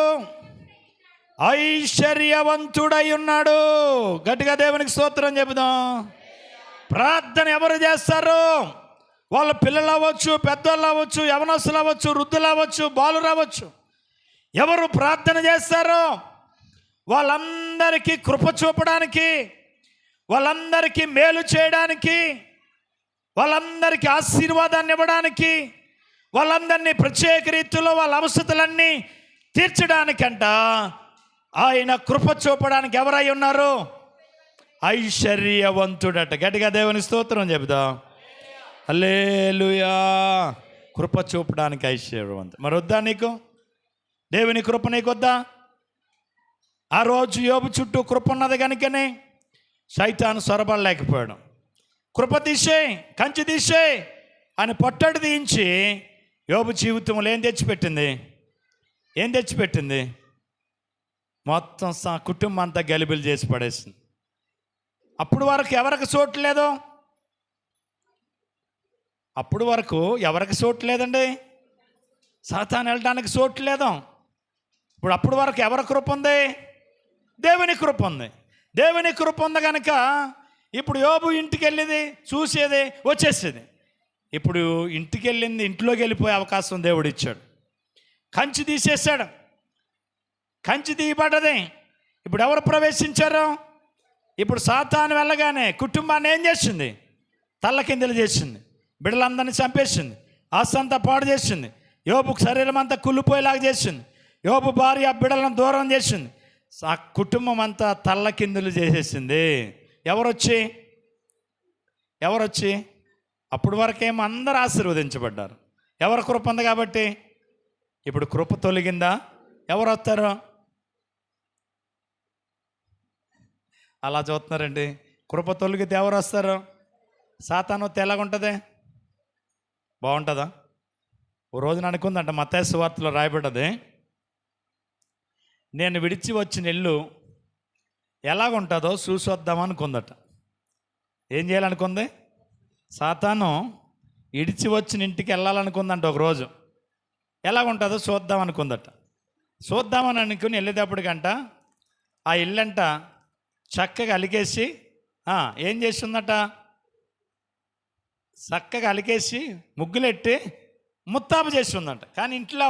ఐశ్వర్యవంతుడై ఉన్నాడు. గట్టిగా దేవునికి స్తోత్రం చెబుదాం. ప్రార్థన ఎవరు చేస్తారు? వాళ్ళ పిల్లలు అవ్వచ్చు, పెద్దోళ్ళు అవ్వచ్చు, యవనస్తులు అవ్వచ్చు, వృద్ధులు అవ్వచ్చు, బాలురు అవ్వచ్చు. ఎవరు ప్రార్థన చేస్తారో వాళ్ళందరికీ కృప చూపడానికి, వాళ్ళందరికీ మేలు చేయడానికి, వాళ్ళందరికీ ఆశీర్వాదాన్ని ఇవ్వడానికి, వాళ్ళందరినీ ప్రత్యేక రీతిలో వాళ్ళ అవసరతలన్నీ తీర్చడానికంట ఆయన కృప చూపడానికి ఎవరై ఉన్నారు? ఐశ్వర్యవంతుడట. గట్టిగా దేవుని స్తోత్రం చెబుదాం. హల్లెలూయా. కృప చూపడానికి ఐశ్వర్యవంతుడు. మరి వద్దా నీకు దేవుని కృప? నీకు వద్దా? ఆ రోజు యోబు చుట్టూ కృప ఉన్నది కనుకనే సైతాను సొరబడలేకపోయాడు. కృప తీసేయ్, కంచి తీసేయ్ అని పట్టడి తీయించి యోబు జీవితంలో ఏం తెచ్చిపెట్టింది? మొత్తం కుటుంబం అంతా గలిబిలు చేసి పడేసింది. అప్పుడు వరకు ఎవరికి చోటు లేదు, అప్పుడు వరకు ఎవరికి చోటు లేదండి. సాతాను వెళ్ళడానికి చోటు లేదు. ఇప్పుడు అప్పుడు వరకు ఎవరి కృప ఉంది? దేవుని కృప ఉంది. దేవుని కృప ఉంది కనుక ఇప్పుడు యోబు ఇంటికి వెళ్ళేది, చూసేది, వచ్చేసేది. ఇప్పుడు ఇంటికి వెళ్ళింది, ఇంట్లోకి వెళ్ళిపోయే అవకాశం దేవుడు ఇచ్చాడు. కంచి తీసేశాడు, కంచి తీయబడ్డది. ఇప్పుడు ఎవరు ప్రవేశించారు? ఇప్పుడు సాతాను వెళ్ళగానే కుటుంబాన్ని ఏం చేసింది? తల్లకిందులు చేసింది, బిడ్డలందరినీ చంపేసింది, ఆస్తంతా పాడు చేసింది, యోబుకు శరీరం అంతా కుళ్ళిపోయేలాగా చేసింది, యోబు భార్య బిడ్డలను దూరం చేసింది, ఆ కుటుంబం అంతా తల్లకిందులు చేసేసింది. ఎవరొచ్చి అప్పుడు వరకేమో అందరూ ఆశీర్వదించబడ్డారు. ఎవరు కృప ఉంది కాబట్టి. ఇప్పుడు కృప తొలగిందా? ఎవరు వస్తారు? అలా చూస్తున్నారండి. కృప తొలగితే ఎవరు వస్తారు? సాతాను వస్తే ఎలాగుంటుంది? బాగుంటుందా? ఓ రోజున అనుకుందంట, మత్తయి సువార్తలో రాయబడ్డది, నేను విడిచి వచ్చిన ఇల్లు ఎలాగుంటుందో చూసొద్దామనుకుందట. ఏం చేయాలనుకుంది? సాతాను విడిచి వచ్చిన ఇంటికి వెళ్ళాలనుకుందంట. ఒకరోజు ఎలాగుంటుందో చూద్దామనుకుందట. చూద్దామని అనుకుని వెళ్ళేటప్పటికంట ఆ ఇల్లంట చక్కగా అలికేసి ఏం చేస్తుందట? చక్కగా అలికేసి ముగ్గులెట్టి ముత్తాపు చేసి ఉందంట. కానీ ఇంట్లో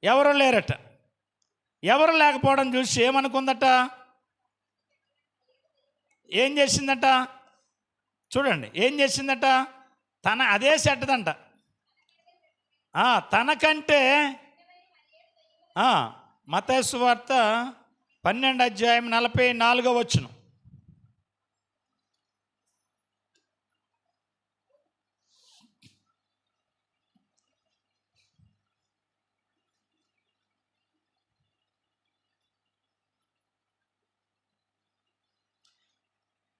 ఎవరో లేరట. ఎవరు లేకపోవడం చూసి ఏమనుకుందట? ఏం చేసిందట? చూడండి, ఏం చేసిందట? అదే సెట్టదంట. తనకంటే మత్తయి సువార్త 12:44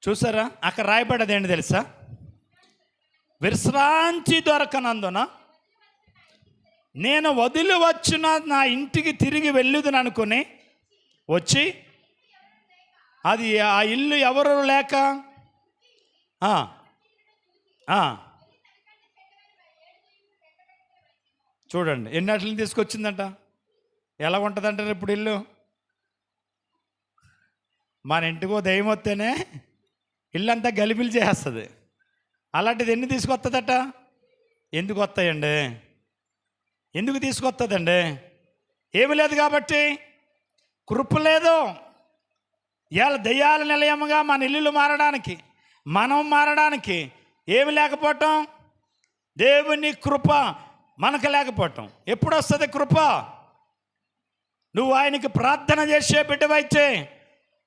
చూసారా? అక్కడ రాయబడ్డది ఏంటి తెలుసా? విశ్రాంతి దొరకనందున నేను వదిలి వచ్చిన నా ఇంటికి తిరిగి వెళ్ళుదని అనుకుని వచ్చి, అది ఆ ఇల్లు ఎవరు లేక చూడండి ఎన్నట్లని తీసుకొచ్చిందంట. ఎలా ఉంటుందంటారు ఇప్పుడు ఇల్లు? మన ఇంటికో దెయ్యం వస్తేనే ఇల్లంతా గలిబిలి చేస్తుంది. అలాంటిది ఎన్ని తీసుకొస్తుందట? ఎందుకు వస్తాయండి? ఎందుకు తీసుకొస్తుందండి? ఏమి లేదు కాబట్టి. కృప లేదు. ఇవాళ దెయ్యాల నిలయముగా మన ఇల్లులు మారడానికి, మనం మారడానికి ఏమి లేకపోవటం? దేవుని కృప మనకు లేకపోవటం. ఎప్పుడు వస్తుంది కృప? నువ్వు ఆయనకి ప్రార్థన చేసే బిడ్డవైతే,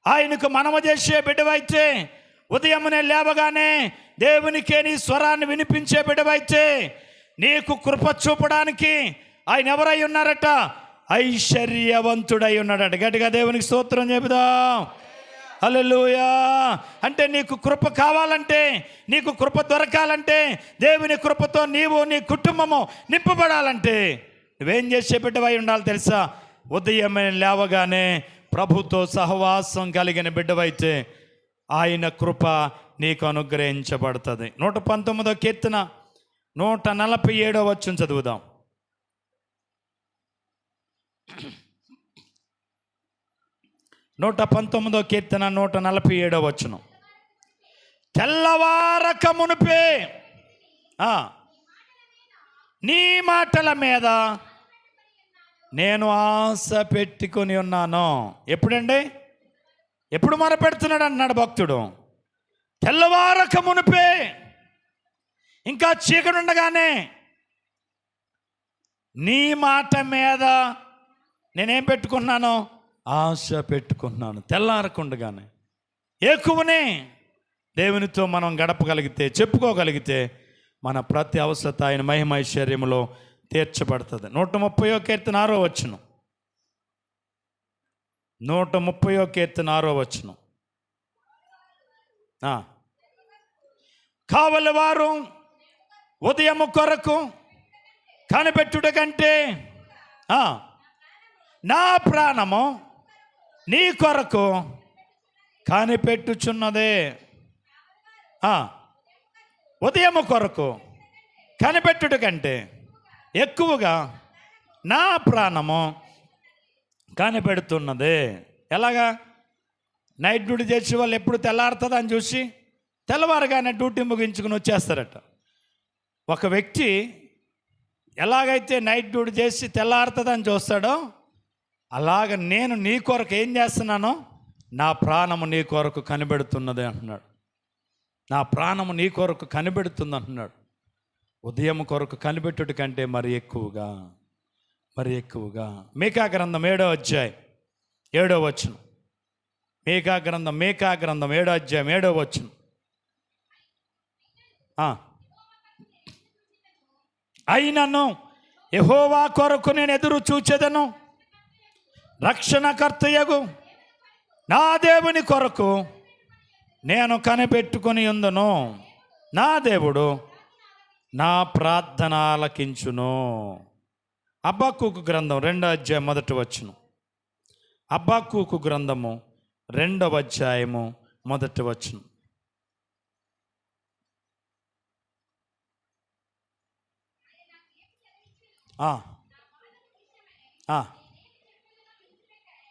ఆయనకు మనము చేసే బిడ్డవైతే, ఉదయమునే లేవగానే దేవునికే నీ స్వరాన్ని వినిపించే బిడ్డవైతే, నీకు కృప చూపడానికి ఆయన ఎవరై ఉన్నారట? ఐశ్వర్యవంతుడై ఉన్నాడట. గట్టిగా దేవునికి స్తోత్రం చెబుదాం. హల్లెలూయా. అంటే నీకు కృప కావాలంటే, నీకు కృప దొరకాలంటే, దేవుని కృపతో నీవు నీ కుటుంబము నింపబడాలంటే నువ్వేం చేసే బిడ్డవై ఉండాలి తెలుసా? ఉదయమే లేవగానే ప్రభుతో సహవాసం కలిగిన బిడ్డవైతే ఆయన కృప నీకు అనుగ్రహించబడుతుంది. 119వ కీర్తన 147వ వచనం చదువుదాం. 119వ కీర్తన 147వ వచనం. తెల్లవారక మునుపే నీ మాటల మీద నేను ఆశ పెట్టుకొని ఉన్నాను. ఎప్పుడండి? ఎప్పుడు మొరపెడుతున్నాడు అన్నాడు భక్తుడు? తెల్లవారక మునుపే, ఇంకా చీకటి ఉండగానే నీ మాట మీద నేనేం పెట్టుకున్నాను? ఆశ పెట్టుకున్నాను. తెల్లారకుండగానే ఎక్కువనే దేవునితో మనం గడపగలిగితే, చెప్పుకోగలిగితే మన ప్రతి అవసరత ఆయన మహిమైశ్వర్యములో తీర్చబడుతుంది. 130వ కీర్తన 6వ వచనం. 130వ కీర్తన 6వ వచనం. కావలి వారు ఉదయము కొరకు కనిపెట్టుట కంటే నా ప్రాణము నీ కొరకు కనిపెట్టుచున్నదే. ఉదయము కొరకు కనిపెట్టుట కంటే ఎక్కువగా నా ప్రాణము కనిపెడుతున్నది. ఎలాగా? నైట్ డ్యూటీ చేసే వాళ్ళు ఎప్పుడు తెల్లారుతుందని చూసి తెల్లవారుగానే డ్యూటీ ముగించుకుని వచ్చేస్తారట. ఒక వ్యక్తి ఎలాగైతే నైట్ డ్యూటీ చేసి తెల్లారుతుందని చూస్తాడో అలాగ నేను నీ కొరకు ఏం చేస్తున్నానో నా ప్రాణము నీ కొరకు కనిపెడుతున్నది అంటున్నాడు. నా ప్రాణము నీ కొరకు కనిపెడుతుంది అంటున్నాడు. ఉదయం కొరకు కనిపెట్టుట కంటే మరి ఎక్కువగా మీకా గ్రంథం 7వ అధ్యాయం 7వ వచనం. మీకా గ్రంథం 7వ అధ్యాయం 7వ వచనం. అయినను యెహోవా కొరకు నేను ఎదురు చూచెదను, రక్షణకర్తయగు నా దేవుని కొరకు నేను కనిపెట్టుకొని ఉందును. నా దేవుడు నా ప్రార్థన ఆలకించును. హబక్కూకు గ్రంథం 2వ అధ్యాయం 1వ వచనం. హబక్కూకు గ్రంథము 2వ అధ్యాయము 1వ వచనం.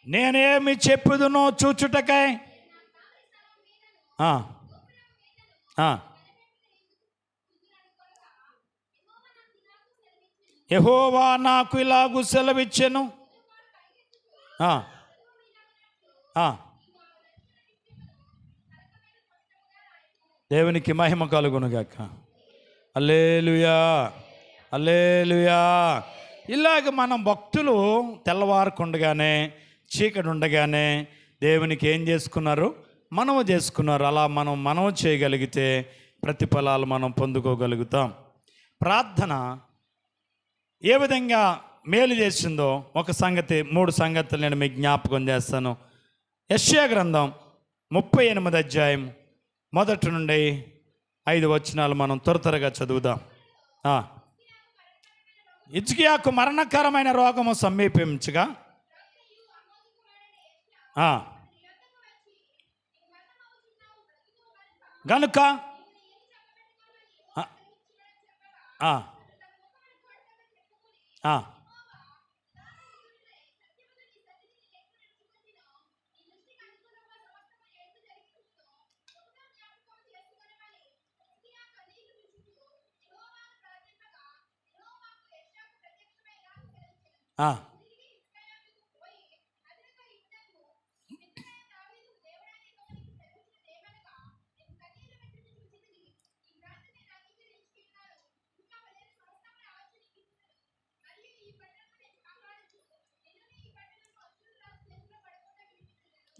నేనేమి చెప్పుదునో చూచుటకై యెహోవా నాకు ఇలాగు సెలవిచ్చెను. దేవునికి మహిమ కలుగునుగాక. హల్లెలూయా, హల్లెలూయా. ఇలాగ మనం భక్తులు తెల్లవారుకుండగానే చీకటి ఉండగానే దేవునికి ఏం చేసుకున్నారు? మనము చేసుకున్నారు. అలా మనం చేయగలిగితే ప్రతిఫలాలు మనం పొందుకోగలుగుతాం. ప్రార్థన ఏ విధంగా మేలు చేసిందో ఒక సంగతి, 3 సంగతులు నేను మీకు జ్ఞాపకం చేస్తాను. యెషయా గ్రంథం 38వ అధ్యాయం 1 నుండి 5 వచనాలు మనం త్వరగా చదువుదాం. హిజ్కియాకు మరణకరమైన రోగము సమీపించగా గనుక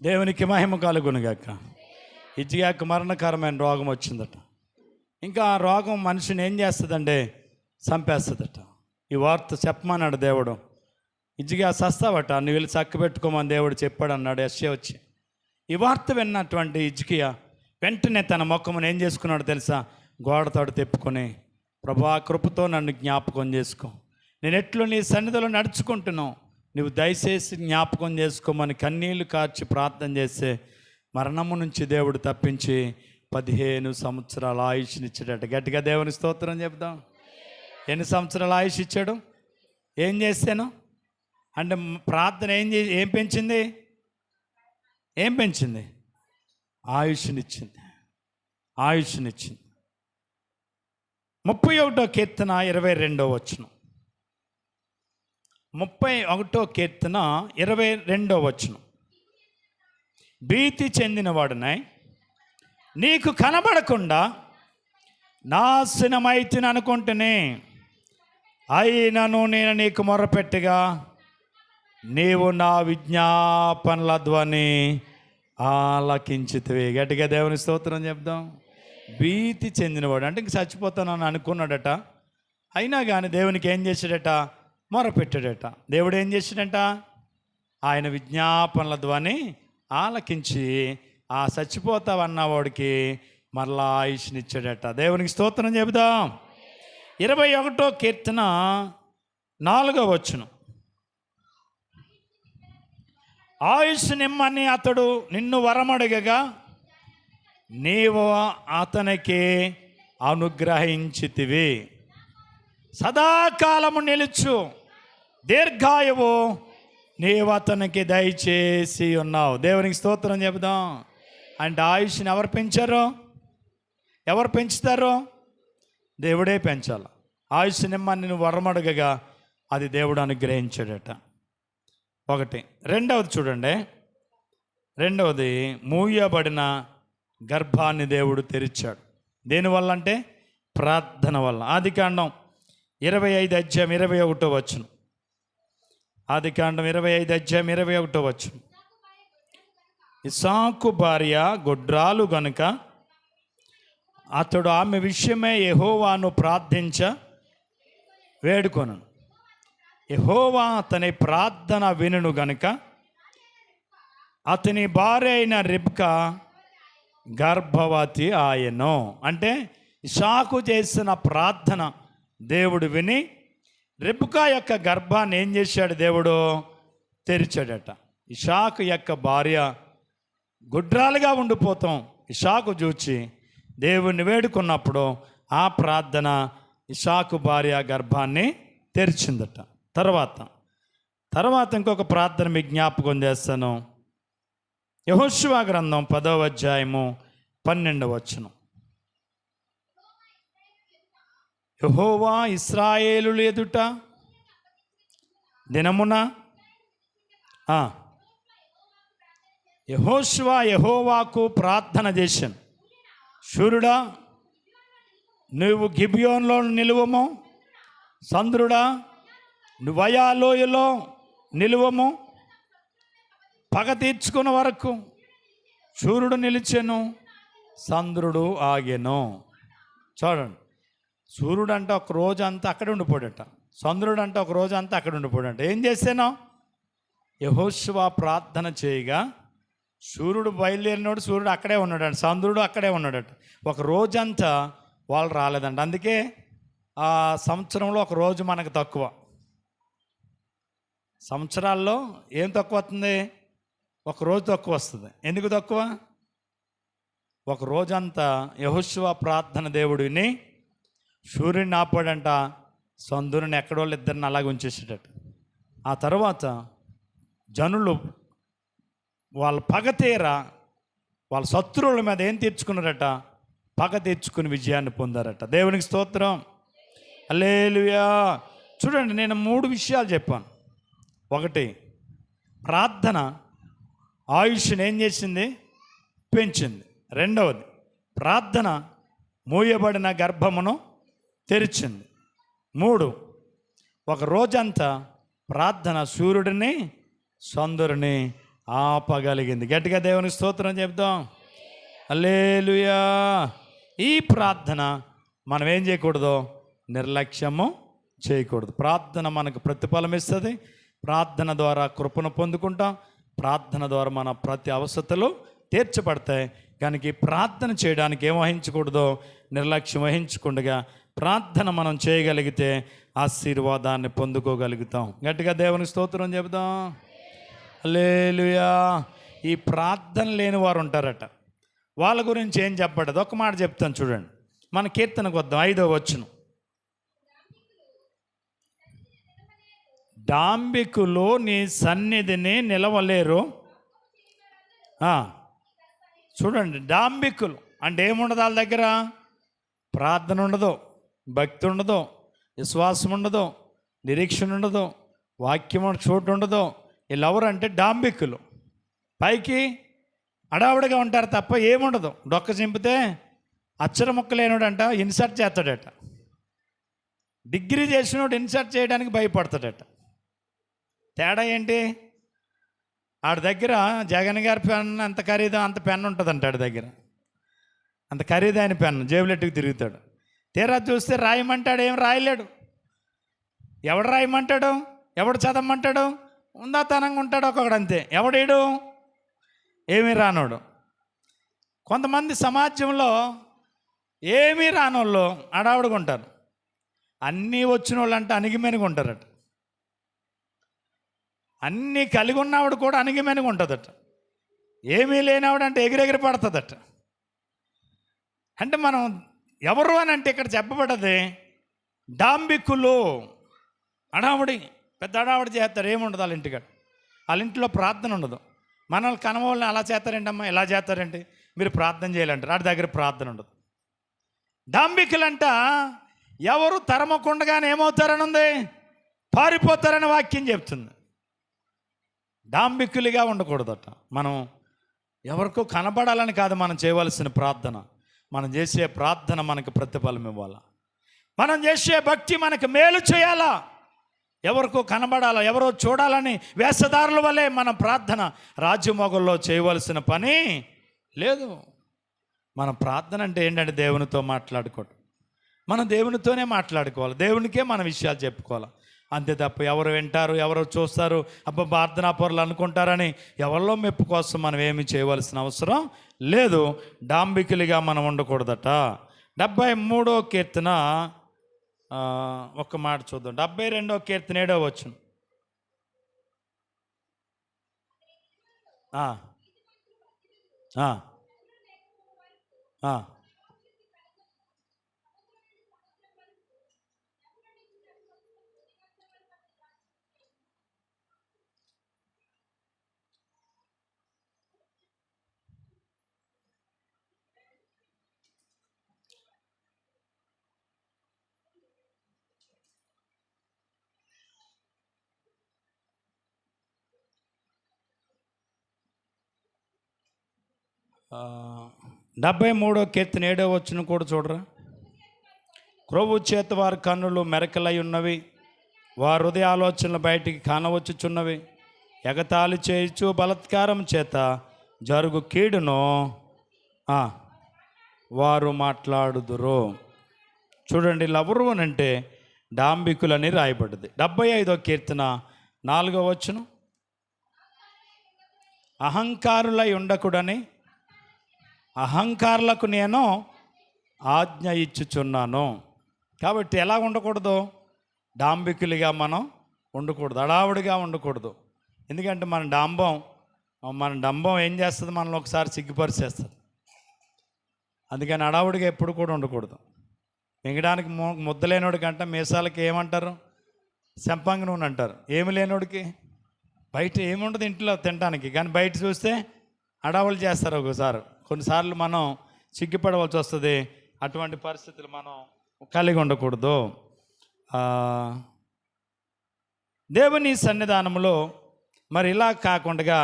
దేవునికి మహిమ కలుగునుగాక. హిజ్కియాకు మరణకరమైన రోగం వచ్చిందట. ఇంకా ఆ రోగం మనిషిని ఏం చేస్తుందంటే చంపేస్తుందట. ఈ వార్త చెప్పమన్నాడు దేవుడు. హిజ్కియా సస్తావట, నువ్వు వెళ్ళి చక్క పెట్టుకోమని దేవుడు చెప్పాడు అన్నాడు యెషయా వచ్చి. ఈ వార్త విన్నటువంటి హిజ్కియా వెంటనే తన ముఖమును ఏం చేసుకున్నాడు తెలుసా? గోడతోడు తెప్పుకొని, ప్రభా కృపతో నన్ను జ్ఞాపకం చేసుకో, నేను ఎట్లు నీ సన్నిధిలో నడుచుకుంటున్నావు, నువ్వు దయచేసి జ్ఞాపకం చేసుకోమని కన్నీళ్లు కార్చి ప్రార్థన చేస్తే మరణము నుంచి దేవుడు తప్పించి 15 సంవత్సరాల ఆయుష్నిచ్చాడట. గట్టిగా దేవుని స్తోత్రం చెప్దాం. ఎన్ని సంవత్సరాల ఆయుష్ ఇచ్చాడు? ఏం చేశాను అంటే ప్రార్థన ఏం పెంచింది? ఆయుష్నిచ్చింది. 31వ కీర్తన 22వ వచనం. 31వ కీర్తన 22వ వచనం. భీతి చెందినవాడునై నీకు కనబడకుండా నాశనమైతిని అనుకుంటేనే, అయినను నేను నీకు మొరపెట్టగా నీవు నా విజ్ఞాపనల ధ్వని ఆలకించితివి. గట్టిగా దేవుని స్తోత్రం చెప్దాం. భీతి చెందినవాడు అంటే ఇంక చచ్చిపోతానని అనుకున్నాడట. అయినా కానీ దేవునికి ఏం చేశాడట? మొరపెట్టాడట. దేవుడు ఏం చేశాడట? ఆయన విజ్ఞాపనల ధ్వని ఆలకించి ఆ చచ్చిపోతావన్నవాడికి మరలా ఆయుష్నిచ్చాడట. దేవునికి స్తోత్రం చెబుదాం. 21వ కీర్తన 4వ వచనం. ఆయుష్ నిమ్మని అతడు నిన్ను వరమడగగా నీవు అతనికి అనుగ్రహించితివి. సదాకాలము నిలుచు దీర్ఘాయువు నీవు అతనికి దయచేసి ఉన్నావు. దేవునికి స్తోత్రం చెబుదాం. అంటే ఆయుష్ని ఎవరు పెంచారో, ఎవరు పెంచుతారో? దేవుడే పెంచాలి. ఆయుష్ నిమ్మని నువ్వు వరమడగగా అది దేవుడు అనుగ్రహించాడట. ఒకటి. రెండవది చూడండి, రెండవది మూయబడిన గర్భాన్ని దేవుడు తెరిచాడు. దేనివల్ల అంటే ప్రార్థన వల్ల. ఆదికాండం 25:21. ఆదికాండం 25:21. ఇస్సాకు భార్య గొడ్రాలు గనుక అతడు ఆమె విషయమై యెహోవాను ప్రార్థించ వేడుకొను. యెహోవా అతని ప్రార్థన వినును గనుక అతని భార్య అయిన రిబ్కా గర్భవతి ఆయను. అంటే ఇస్సాకు చేసిన ప్రార్థన దేవుడు విని రిబ్కా యొక్క గర్భాన్ని ఏం చేశాడు? దేవుడు తెరిచాడట. ఇస్సాకు యొక్క భార్య గుడ్రాలుగా ఉండిపోతాం ఇస్సాకు చూచి దేవుణ్ణి వేడుకున్నప్పుడు ఆ ప్రార్థన ఇస్సాకు భార్య గర్భాన్ని తెరిచిందట. తర్వాత ఇంకొక ప్రార్థన మీకు జ్ఞాపకం చేస్తాను. యెహోషువ గ్రంథం 10:12. యెహోవా ఇశ్రాయేలుల ఎదుట దినమున యెహోషువ యెహోవాకు ప్రార్థన చేశాను. సూర్యుడా నువ్వు గిబియోన్లో నిలువము, చంద్రుడా నువ్వు అయాలోయలో నిలువము. పగ తీర్చుకున్న వరకు సూర్యుడు నిలిచెను, చంద్రుడు ఆగెను. చూడండి, సూర్యుడు అంటే ఒక రోజు అంతా అక్కడ ఉండిపోడట, చంద్రుడు అంటే ఒక రోజు అంతా అక్కడ ఉండిపోడట. ఏం చేసాను? యెహోషువ ప్రార్థన చేయగా సూర్యుడు బయలుదేరినోడు సూర్యుడు అక్కడే ఉన్నాడట, చంద్రుడు అక్కడే ఉన్నాడట. ఒక రోజంతా వాళ్ళు రాలేదంట. అందుకే ఆ సంవత్సరంలో ఒక రోజు మనకు తక్కువ. సంవత్సరాల్లో ఏం తక్కువ వస్తుంది? ఒక రోజు తక్కువ వస్తుంది. ఎందుకు తక్కువ? ఒక రోజంతా యెహోషువ ప్రార్థన దేవుడు విని సూర్యుడిని ఆపాడంట, చంద్రుని ఎక్కడోళ్ళు ఇద్దరిని అలాగే ఉంచేసేటట్టు. ఆ తర్వాత జనులు వాళ్ళ పగ తీరా వాళ్ళ శత్రువుల మీద ఏం తీర్చుకున్నారట? పగ తీర్చుకుని విజయాన్ని పొందారట. దేవునికి స్తోత్రం, హల్లెలూయా. చూడండి, నేను 3 విషయాలు చెప్పాను. ఒకటి, ప్రార్థన ఆయుష్ని ఏం చేసింది? పెంచింది. రెండవది, ప్రార్థన మూయబడిన గర్భమును తెరిచింది. 3, ఒక రోజంతా ప్రార్థన సూర్యుడిని చంద్రుడిని ఆపగలిగింది. గట్టిగా దేవునికి స్తోత్రం చెప్దాం, హల్లెలూయా. ఈ ప్రార్థన మనం ఏం చేయకూడదు? నిర్లక్ష్యము చేయకూడదు. ప్రార్థన మనకు ప్రతిఫలం ఇస్తుంది. ప్రార్థన ద్వారా కృపను పొందుకుంటాం. ప్రార్థన ద్వారా మన ప్రతి అవసరతలు తీర్చబడతాయి. కనుక ఈ ప్రార్థన చేయడానికి ఏం వహించకూడదు? నిర్లక్ష్యం వహించకుండా ప్రార్థన మనం చేయగలిగితే ఆశీర్వాదాన్ని పొందుకోగలుగుతాం. గట్టిగా దేవునికి స్తోత్రం చెబుదాం, హల్లెలూయా. ఈ ప్రార్థన లేని వారు ఉంటారట, వాళ్ళ గురించి ఏం చెప్పబడ్డది? ఒక మాట చెప్తాను చూడండి. మన కీర్తనకు వద్దాం. 5వ వచనం. డాంబికులు నీ సన్నిధిని నిలవలేరు. చూడండి, డాంబికులు అంటే ఏముండదు వాళ్ళ దగ్గర? ప్రార్థన ఉండదు, భక్తి ఉండదు, విశ్వాసం ఉండదు, నిరీక్షణ ఉండదు, వాక్యం చోటు ఉండదు. వీళ్ళెవరంటే డాంబికులు. పైకి అడావుడిగా ఉంటారు తప్ప ఏముండదు. డొక్క చింపితే అక్షర ముక్కలేనోడంట ఇన్సర్ట్ చేస్తాడట. డిగ్రీ చేసినోడు ఇన్సర్ట్ చేయడానికి భయపడతాడట. తేడా ఏంటి? ఆడి దగ్గర జగన్ గారి పెన్ ఎంత ఖరీదో అంత పెన్ ఉంటుందంట. ఆడి దగ్గర అంత ఖరీదైన పెన్ జేబులెట్టుకు తిరుగుతాడు. తీరా చూస్తే రాయమంటాడు, ఏం రాయలేడు. ఎవడు రాయమంటాడు? ఎవడు చదవమంటాడు? ఉందాతనంగా ఉంటాడు ఒక్కొక్కడు, అంతే. ఎవడేడు? ఏమీ రానోడు. కొంతమంది సమాజంలో ఏమీ రానోళ్ళు అడావుడుగా ఉంటారు. అన్నీ వచ్చిన వాళ్ళు అంటే అణిగిమెనుగా ఉంటారట. అన్నీ కలిగి ఉన్నవాడు కూడా అణిగిమెనుగా ఉంటుందట. ఏమీ లేనివాడు అంటే ఎగిరెగిరి పడుతుందట. అంటే మనం ఎవరు అని అంటే ఇక్కడ చెప్పబడ్డది డాంబికులు. అడావుడి పెద్ద అడావుడి చేస్తారు, ఏముండదు వాళ్ళ ఇంటికాడ. వాళ్ళ ఇంట్లో ప్రార్థన ఉండదు. మనల్ని కనవాళ్ళని అలా చేస్తారేంటమ్మా, ఇలా చేస్తారేంటి, మీరు ప్రార్థన చేయాలంటారు. వాడి దగ్గర ప్రార్థన ఉండదు. డాంబికులంట ఎవరు తరమకుండగానే ఏమవుతారని ఉంది, పారిపోతారని వాక్యం చెప్తుంది. డాంబికులుగా ఉండకూడదట. మనం ఎవరికో కనబడాలని కాదు మనం చేయవలసిన ప్రార్థన. మనం చేసే ప్రార్థన మనకు ప్రతిఫలం ఇవ్వాలా. మనం చేసే భక్తి మనకు మేలు చేయాలా. ఎవరికో కనబడాలా, ఎవరో చూడాలని వేషధారుల వల్లే మన ప్రార్థన రాజ్యమోగల్లో చేయవలసిన పని లేదు. మన ప్రార్థన అంటే ఏంటంటే దేవునితో మాట్లాడుకోవటం. మనం దేవునితోనే మాట్లాడుకోవాలి, దేవునికే మన విషయాలు చెప్పుకోవాలి. అంతే తప్ప ఎవరు వింటారు, ఎవరో చూస్తారు, అబ్బా ప్రార్థనా పరులు అనుకుంటారని ఎవరిలో మెప్పు కోసం మనం ఏమి చేయవలసిన అవసరం లేదు. డాంబికులుగా మనం ఉండకూడదట. 73వ కీర్తన ఒక్క మాట చూద్దాం. 72వ కీర్తన 7వ వచనం. ఆ 73వ కీర్తన 7వ వచనం కూడా చూడరా. క్రొవ్వు చేత వారి కన్నులు మెరకలై ఉన్నవి, వారి హృదయ ఆలోచనలు బయటికి కానవచ్చుచున్నవి. ఎగతాళి చేయుచు బలత్కారం చేత జరుగు కీడును వారు మాట్లాడుదురు. చూడండి, లవరు అని అంటే డాంబికులని రాయబడ్డది. 75వ కీర్తన 4వ వచనం. అహంకారులై ఉండకూడని అహంకారులకు నేను ఆజ్ఞ ఇచ్చుచున్నాను. కాబట్టి ఎలా ఉండకూడదు, డాంబికులుగా మనం ఉండకూడదు, అడావుడిగా ఉండకూడదు. ఎందుకంటే మన డంబం ఏం చేస్తుంది, మనల్ని ఒకసారి సిగ్గుపరిచేస్తుంది. అందుకని అడావుడిగా ఎప్పుడు కూడా ఉండకూడదు. మింగడానికి ముద్ద లేనోడి కంటే మీసాలకి ఏమంటారు, సెంపంగి నూనె అంటారు. ఏమి లేనోడికి బయట ఏముండదు ఇంట్లో తినడానికి, కానీ బయట చూస్తే అడావులు చేస్తారు. ఒకసారి కొన్నిసార్లు మనం సిగ్గుపడవలసి వస్తుంది. అటువంటి పరిస్థితులు మనం కలిగి ఉండకూడదు. దేవుని సన్నిధానంలో మరి ఇలా కాకుండా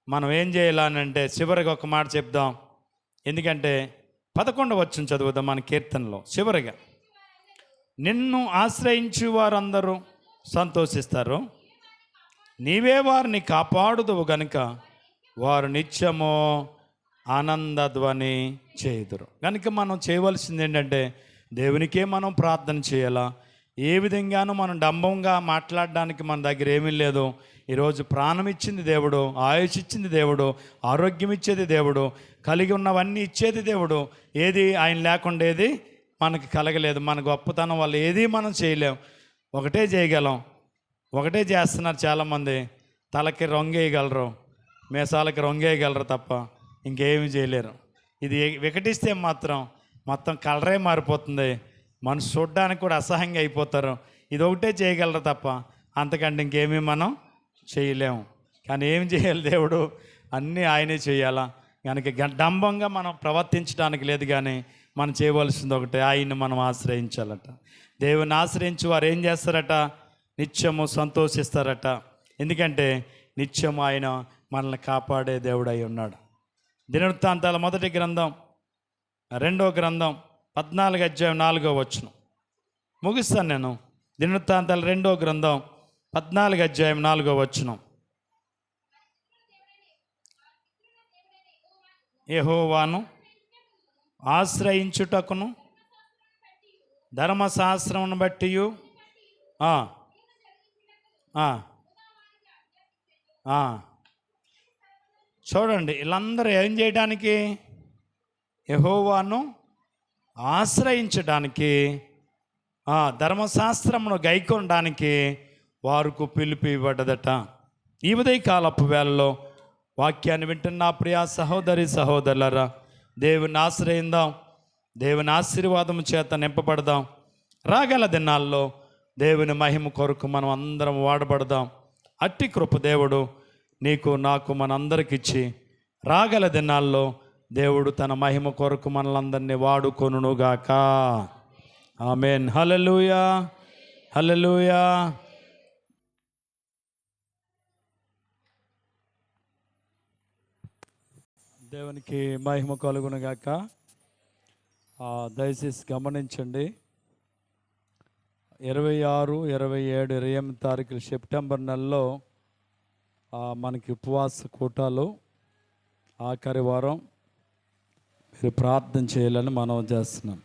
మనం ఏం చేయాలనంటే చివరిగా ఒక మాట చెప్దాం. ఎందుకంటే 11వ వచనం చదువుదాం మన కీర్తనలో. చివరిగా, నిన్ను ఆశ్రయించు వారందరూ సంతోషిస్తారు, నీవే వారిని కాపాడుదువు గనుక వారు నిత్యము ఆనందధ్వని చేయుదురు. కనుక మనం చేయవలసింది ఏంటంటే దేవునికే మనం ప్రార్థన చేయాలా. ఏ విధంగానూ మనం డంబంగా మాట్లాడడానికి మన దగ్గర ఏమీ లేదు. ఈరోజు ప్రాణం ఇచ్చింది దేవుడు, ఆయుష్ ఇచ్చింది దేవుడు, ఆరోగ్యం ఇచ్చేది దేవుడు, కలిగి ఉన్నవన్నీ ఇచ్చేది దేవుడు. ఏది ఆయన లేకుండా ఏది మనకి కలగలేదు. మన గొప్పతనం వల్ల ఏది మనం చేయలేం. ఒకటే చేయగలం, ఒకటే చేస్తున్నారు చాలామంది. తలకి రొంగేయగలరు, మీసాలకి రొంగేయగలరు తప్ప ఇంకేమీ చేయలేరు. ఇది వికటిస్తే మాత్రం మొత్తం కలరే మారిపోతుంది. మనసు చూడడానికి కూడా అసహ్యంగా అయిపోతారు. ఇది ఒకటే చేయగలరు తప్ప అంతకంటే ఇంకేమీ మనం చేయలేము. కానీ ఏం చేయాలి, దేవుడు అన్నీ ఆయనే చేయాలా. కనుక డంబంగా మనం ప్రవర్తించడానికి లేదు. కానీ మనం చేయవలసింది ఒకటే, ఆయన్ని మనం ఆశ్రయించాలట. దేవుని ఆశ్రయించి వారు ఏం చేస్తారట, నిత్యము సంతోషిస్తారట. ఎందుకంటే నిత్యము ఆయన మనల్ని కాపాడే దేవుడై ఉన్నాడు. దినవృత్తాంతాల మొదటి గ్రంథం 2వ గ్రంథం 14వ అధ్యాయం 4వ వచనం. ముగిస్తాను నేను. దినవృత్తాంతాల 2వ గ్రంథం 14వ అధ్యాయం 4వ వచనం. యెహోవాను ఆశ్రయించుటకును ధర్మశాస్త్రమును బట్టి చూడండి, వీళ్ళందరూ ఏం చేయడానికి, యెహోవాను ఆశ్రయించడానికి, ధర్మశాస్త్రమును గైకొనడానికి వారికి పిలుపు ఇవ్వబడ్డదట. ఈ ఉదయకాలపు వేళలో వాక్యాన్ని వింటున్న ప్రియ సహోదరి సహోదరులారా, దేవుని ఆశ్రయిందాం, దేవుని ఆశీర్వాదం చేత నింపబడదాం. రాగల దినాల్లో దేవుని మహిమ కొరకు మనం అందరం వాడబడదాం. అట్టి కృప దేవుడు నీకు నాకు మనందరికి ఇచ్చి రాగల దినాల్లో దేవుడు తన మహిమ కొరకు మనలందరినీ వాడుకొనుగాక. ఆమేన్. హల్లెలూయా, హల్లెలూయా. దేవునికి మహిమ కలుగునుగాక. దయచేసి గమనించండి, 26, 27, 28 తారీఖులు సెప్టెంబర్ నెలలో మనకి ఉపవాస కూటాలు ఆఖరి వారం. మీరు ప్రార్థన చేయాలని మనం చేస్తున్నాం.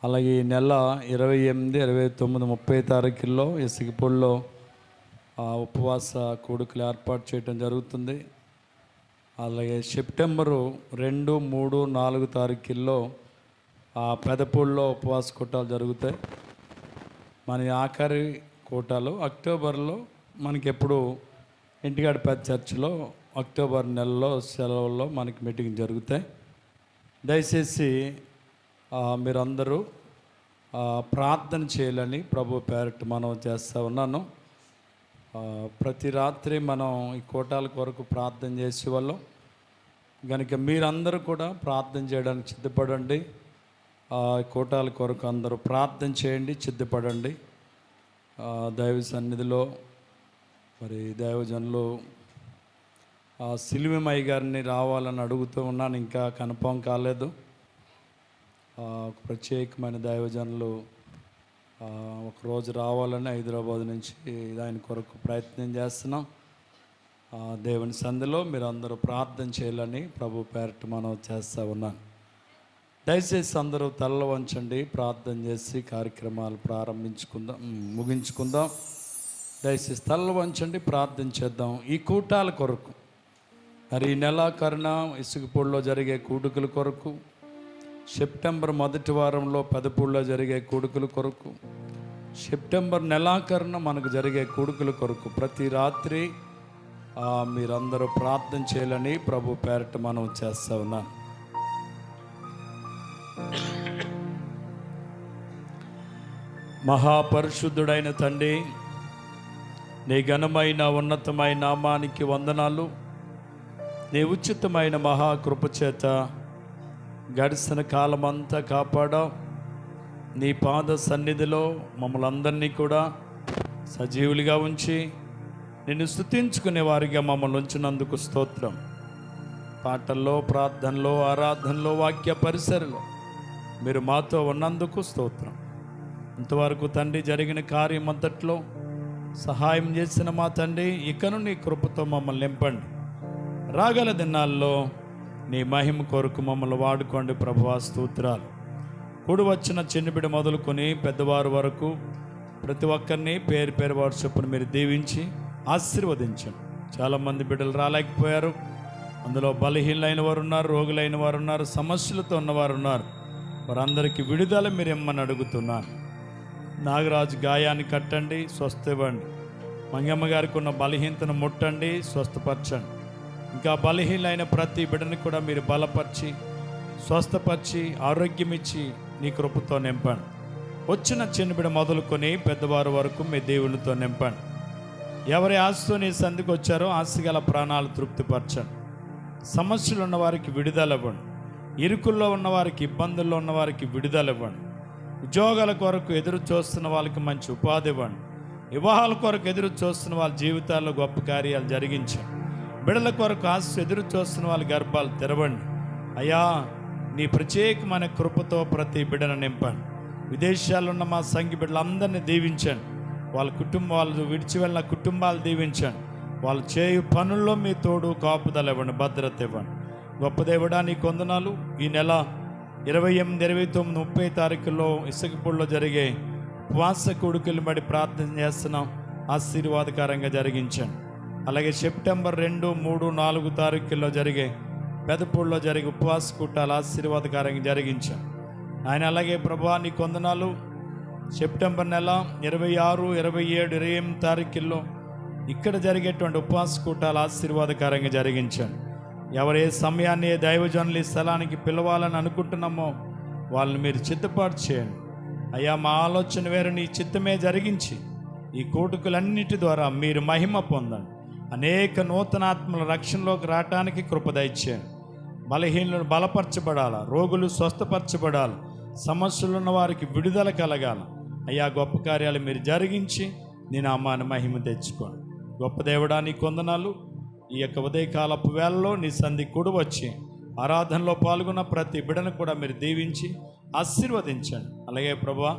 అలాగే ఈ నెల 28, 29, 30 తారీఖుల్లో ఇసుకపూడిలో ఉపవాస కూడుకలు ఏర్పాటు చేయడం జరుగుతుంది. అలాగే సెప్టెంబరు 2, 3, 4 తారీఖుల్లో పెదపూడిలో ఉపవాస కూటాలు జరుగుతాయి. మన ఆఖరి కూటాలు అక్టోబర్లో మనకి ఎప్పుడు ఇంటికాడ పెద్ద చర్చిలో అక్టోబర్ నెలలో సెలవుల్లో మనకి మీటింగ్ జరుగుతాయి. దయచేసి మీరందరూ ప్రార్థన చేయాలని ప్రభు పేరట మనం చేస్తూ ఉన్నాను. ప్రతి రాత్రి మనం ఈ కూటాల కొరకు ప్రార్థన చేసేవాళ్ళం కనుక మీరందరూ కూడా ప్రార్థన చేయడానికి సిద్ధపడండి. కూటాల కొరకు అందరూ ప్రార్థన చేయండి, సిద్ధపడండి. దైవ సన్నిధిలో మరి దైవజనులు సిల్విమయ్య గారిని రావాలని అడుగుతూ ఉన్నాను, ఇంకా కన్ఫర్మ్ కాలేదు. ప్రత్యేకమైన దైవజనులు ఒకరోజు రావాలని హైదరాబాద్ నుంచి ఆయన కొరకు ప్రయత్నం చేస్తున్నాం. దేవుని సంధిలో మీరు అందరూ ప్రార్థన చేయాలని ప్రభు పేరట మనం చేస్తూ ఉన్నాను. దయచేసి అందరూ తలలో వంచండి, ప్రార్థన చేసి కార్యక్రమాలు ముగించుకుందాం. దయచేసి తలలో వంచండి, ప్రార్థన చేద్దాం. ఈ కూటాల కొరకు మరి ఈ నెలాఖరున ఇసుకపూడిలో జరిగే కూడుకుల కొరకు, సెప్టెంబర్ మొదటి వారంలో పెదపూడిలో జరిగే కూడుకుల కొరకు, సెప్టెంబర్ నెలాఖరున మనకు జరిగే కూడుకుల కొరకు ప్రతి రాత్రి మీరందరూ ప్రార్థన చేయాలని ప్రభు పేరట మనం చేస్తూ ఉన్నాను. మహాపరిశుద్ధుడైన తండ్రి, నీ ఘనమైన ఉన్నతమైన నామానికి వందనాలు. నీ ఉచితమైన మహాకృపచేత గడిచిన కాలమంతా కాపాడావు. నీ పాద సన్నిధిలో మమ్మల్ని అందరినీ కూడా సజీవులుగా ఉంచి నిన్ను స్తుతించుకునే వారిగా మమ్మల్ని ఉంచినందుకు స్తోత్రం. పాటల్లో, ప్రార్థనలో, ఆరాధనలో, వాక్య పరిసరలో మీరు మాతో ఉన్నందుకు స్తోత్రం. ఇంతవరకు తండ్రి జరిగిన కార్యం అంతట్లో సహాయం చేసిన మా తండ్రి, ఇకను నీ కృపతో మమ్మల్ని నింపండి. రాగల దినాల్లో నీ మహిమ కొరకు మమ్మల్ని వాడుకోండి ప్రభువా. స్తోత్రాలు. కూడి వచ్చిన చిన్నబిడ్డ మొదలుకొని పెద్దవారు వరకు ప్రతి ఒక్కరిని పేరు పేరు వారు చొప్పున మీరు దీవించి ఆశీర్వదించండి. చాలామంది బిడ్డలు రాలేకపోయారు. అందులో బలహీనైన వారు ఉన్నారు, రోగులైన వారు ఉన్నారు, సమస్యలతో ఉన్నవారు ఉన్నారు. వారందరికీ విడుదల మీరు ఇమ్మని అడుగుతున్నాను. నాగరాజు గాయాన్ని కట్టండి, స్వస్థ ఇవ్వండి. మంగమ్మ గారికి ఉన్న బలహీనతను ముట్టండి, స్వస్థపరచండి. ఇంకా బలహీనైన ప్రతి బిడ్డని కూడా మీరు బలపరిచి, స్వస్థపరిచి, ఆరోగ్యం ఇచ్చి నీ కృపతో నింపండి. వచ్చిన చిన్న బిడ్డ మొదలుకొని పెద్దవారు వరకు మీ దేవునితో నింపండి. ఎవరి ఆశతో నీ సంధికి వచ్చారో ఆశగల ప్రాణాలు తృప్తిపరచండి. సమస్యలు ఉన్నవారికి విడుదల ఇవ్వండి. ఇరుకుల్లో ఉన్నవారికి, ఇబ్బందుల్లో ఉన్నవారికి విడుదల ఇవ్వండి. ఉద్యోగాల కొరకు ఎదురు చూస్తున్న వాళ్ళకి మంచి ఉపాధి ఇవ్వండి. వివాహాల కొరకు ఎదురు చూస్తున్న వాళ్ళ జీవితాల్లో గొప్ప కార్యాలు జరిగించండి. బిడ్డల కొరకు ఆశ ఎదురు చూస్తున్న వాళ్ళ గర్భాలు తెరవండి. అయ్యా, నీ ప్రత్యేకమైన కృపతో ప్రతి బిడ్డను నింపండి. విదేశాల్లో ఉన్న మా సంఘి బిడ్డలందరినీ దీవించండి. వాళ్ళ వాళ్ళు విడిచి వెళ్ళిన కుటుంబాలు దీవించండి. వాళ్ళు చేయు పనుల్లో మీ తోడు కాపుదల ఇవ్వండి, భద్రత ఇవ్వండి. గొప్ప దేవుడా నీకు వందనాలు. ఈ నెల 28, 29, 30 తారీఖుల్లో ఇసుకపూడిలో జరిగే ఉపవాస కూడుకులు బడి ప్రార్థన చేస్తున్నాం. ఆశీర్వాదకరంగా జరిగించండి. అలాగే సెప్టెంబర్ 2, 3, 4 తారీఖుల్లో జరిగే పెదపూడిలో జరిగే ఉపవాస కూటాలు ఆశీర్వాదకరంగా జరిగించండి ఆయన. అలాగే ప్రభువా నీకు వందనాలు. సెప్టెంబర్ నెల 26, 27, 28 తారీఖుల్లో ఇక్కడ జరిగేటువంటి ఉపవాస కూటాలు ఆశీర్వాదకరంగా జరిగించండి. ఎవరు ఏ సమయాన్ని ఏ దైవజనులు ఈ స్థలానికి పిలవాలని అనుకుంటున్నామో వాళ్ళని మీరు సిద్ధపాటు చేయండి. అయ్యా, మా ఆలోచన వేరు, నీ చిత్తమే జరిగించి ఈ కూటుకులన్నిటి ద్వారా మీరు మహిమ పొందండి. అనేక నూతనాత్మల రక్షణలోకి రావటానికి కృప దయచేయండి. బలహీనులను బలపరచబడాల, రోగులు స్వస్థపరచబడాలి, సమస్యలు ఉన్న వారికి విడుదల కలగాల. అయ్యా, గొప్ప కార్యాలు మీరు జరిగించి నీ నామాన్ని మహిమ తెచ్చుకోండి. గొప్ప దేవుడా, నీ కొందనాలు. ఈ యొక్క ఉదయకాలపు వేళలో నీ సంధి కూడి వచ్చి ఆరాధనలో పాల్గొన్న ప్రతి బిడ్డను కూడా మీరు దీవించి ఆశీర్వదించండి. అలాగే ప్రభువా,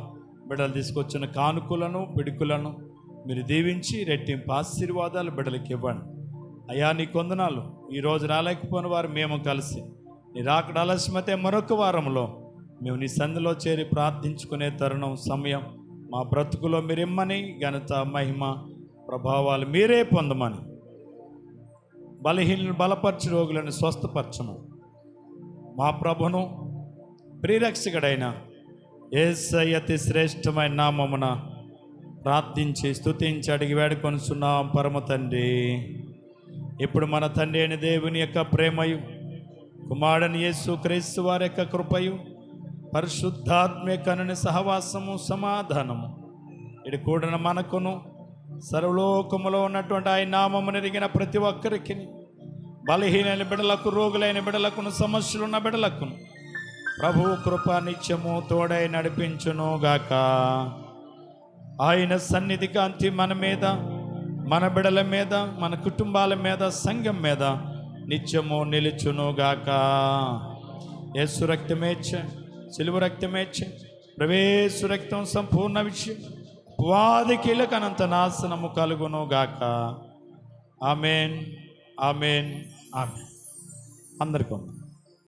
బిడ్డలు తీసుకొచ్చిన కానుకలను పిడుకులను మీరు దీవించి రెట్టింపు ఆశీర్వాదాలు బిడ్డలకు ఇవ్వండి. అయ్యా, నీ కొందనాలు. ఈరోజు రాలేకపోయిన వారు మేము కలిసి నీ రాకడ ఆలస్యమైతే మరొక వారంలో మేము నీ సంధిలో చేరి ప్రార్థించుకునే తరుణం సమయం మా బ్రతుకులో మీరు ఇమ్మని, ఘనత మహిమ ప్రభావాలు మీరే పొందమని, బలహీనలను బలపరచి రోగులను స్వస్థపరచమని మా ప్రభును ప్రియరక్షకుడైన యేసయ్య అతి శ్రేష్టమైన నామమున ప్రార్థించి స్తుతించి అడిగి వేడుకొనుచున్నాం పరమ తండ్రి. ఇప్పుడు మన తండ్రి అయిన దేవుని యొక్క ప్రేమయు, కుమారుని యేసు క్రీస్తు వారి యొక్క కృపయు, పరిశుద్ధాత్మ కనుని సహవాసము సమాధానము ఇటు కూడిన మనకును సర్వలోకములో ఉన్నటువంటి ఆయన నామమును ఎరిగిన ప్రతి ఒక్కరికి, బలహీనైన బిడ్డలకు, రోగులైన బిడ్డలకును, సమస్యలున్న బిడ్డలకును ప్రభువు కృప నిత్యము తోడై నడిపించును గాక. ఆయన సన్నిధి కాంతి మన మీద, మన బిడల మీద, మన కుటుంబాల మీద, సంఘం మీద నిత్యము నిలుచును గాక. యేసు రక్తమేచ్చ, సిలువ రక్తమేచ్చ, ప్రవేశ రక్తం సంపూర్ణ విషయం వాది కీలకనంత నాశనము కలుగును గాక. Amen, amen, amen. అందరికీ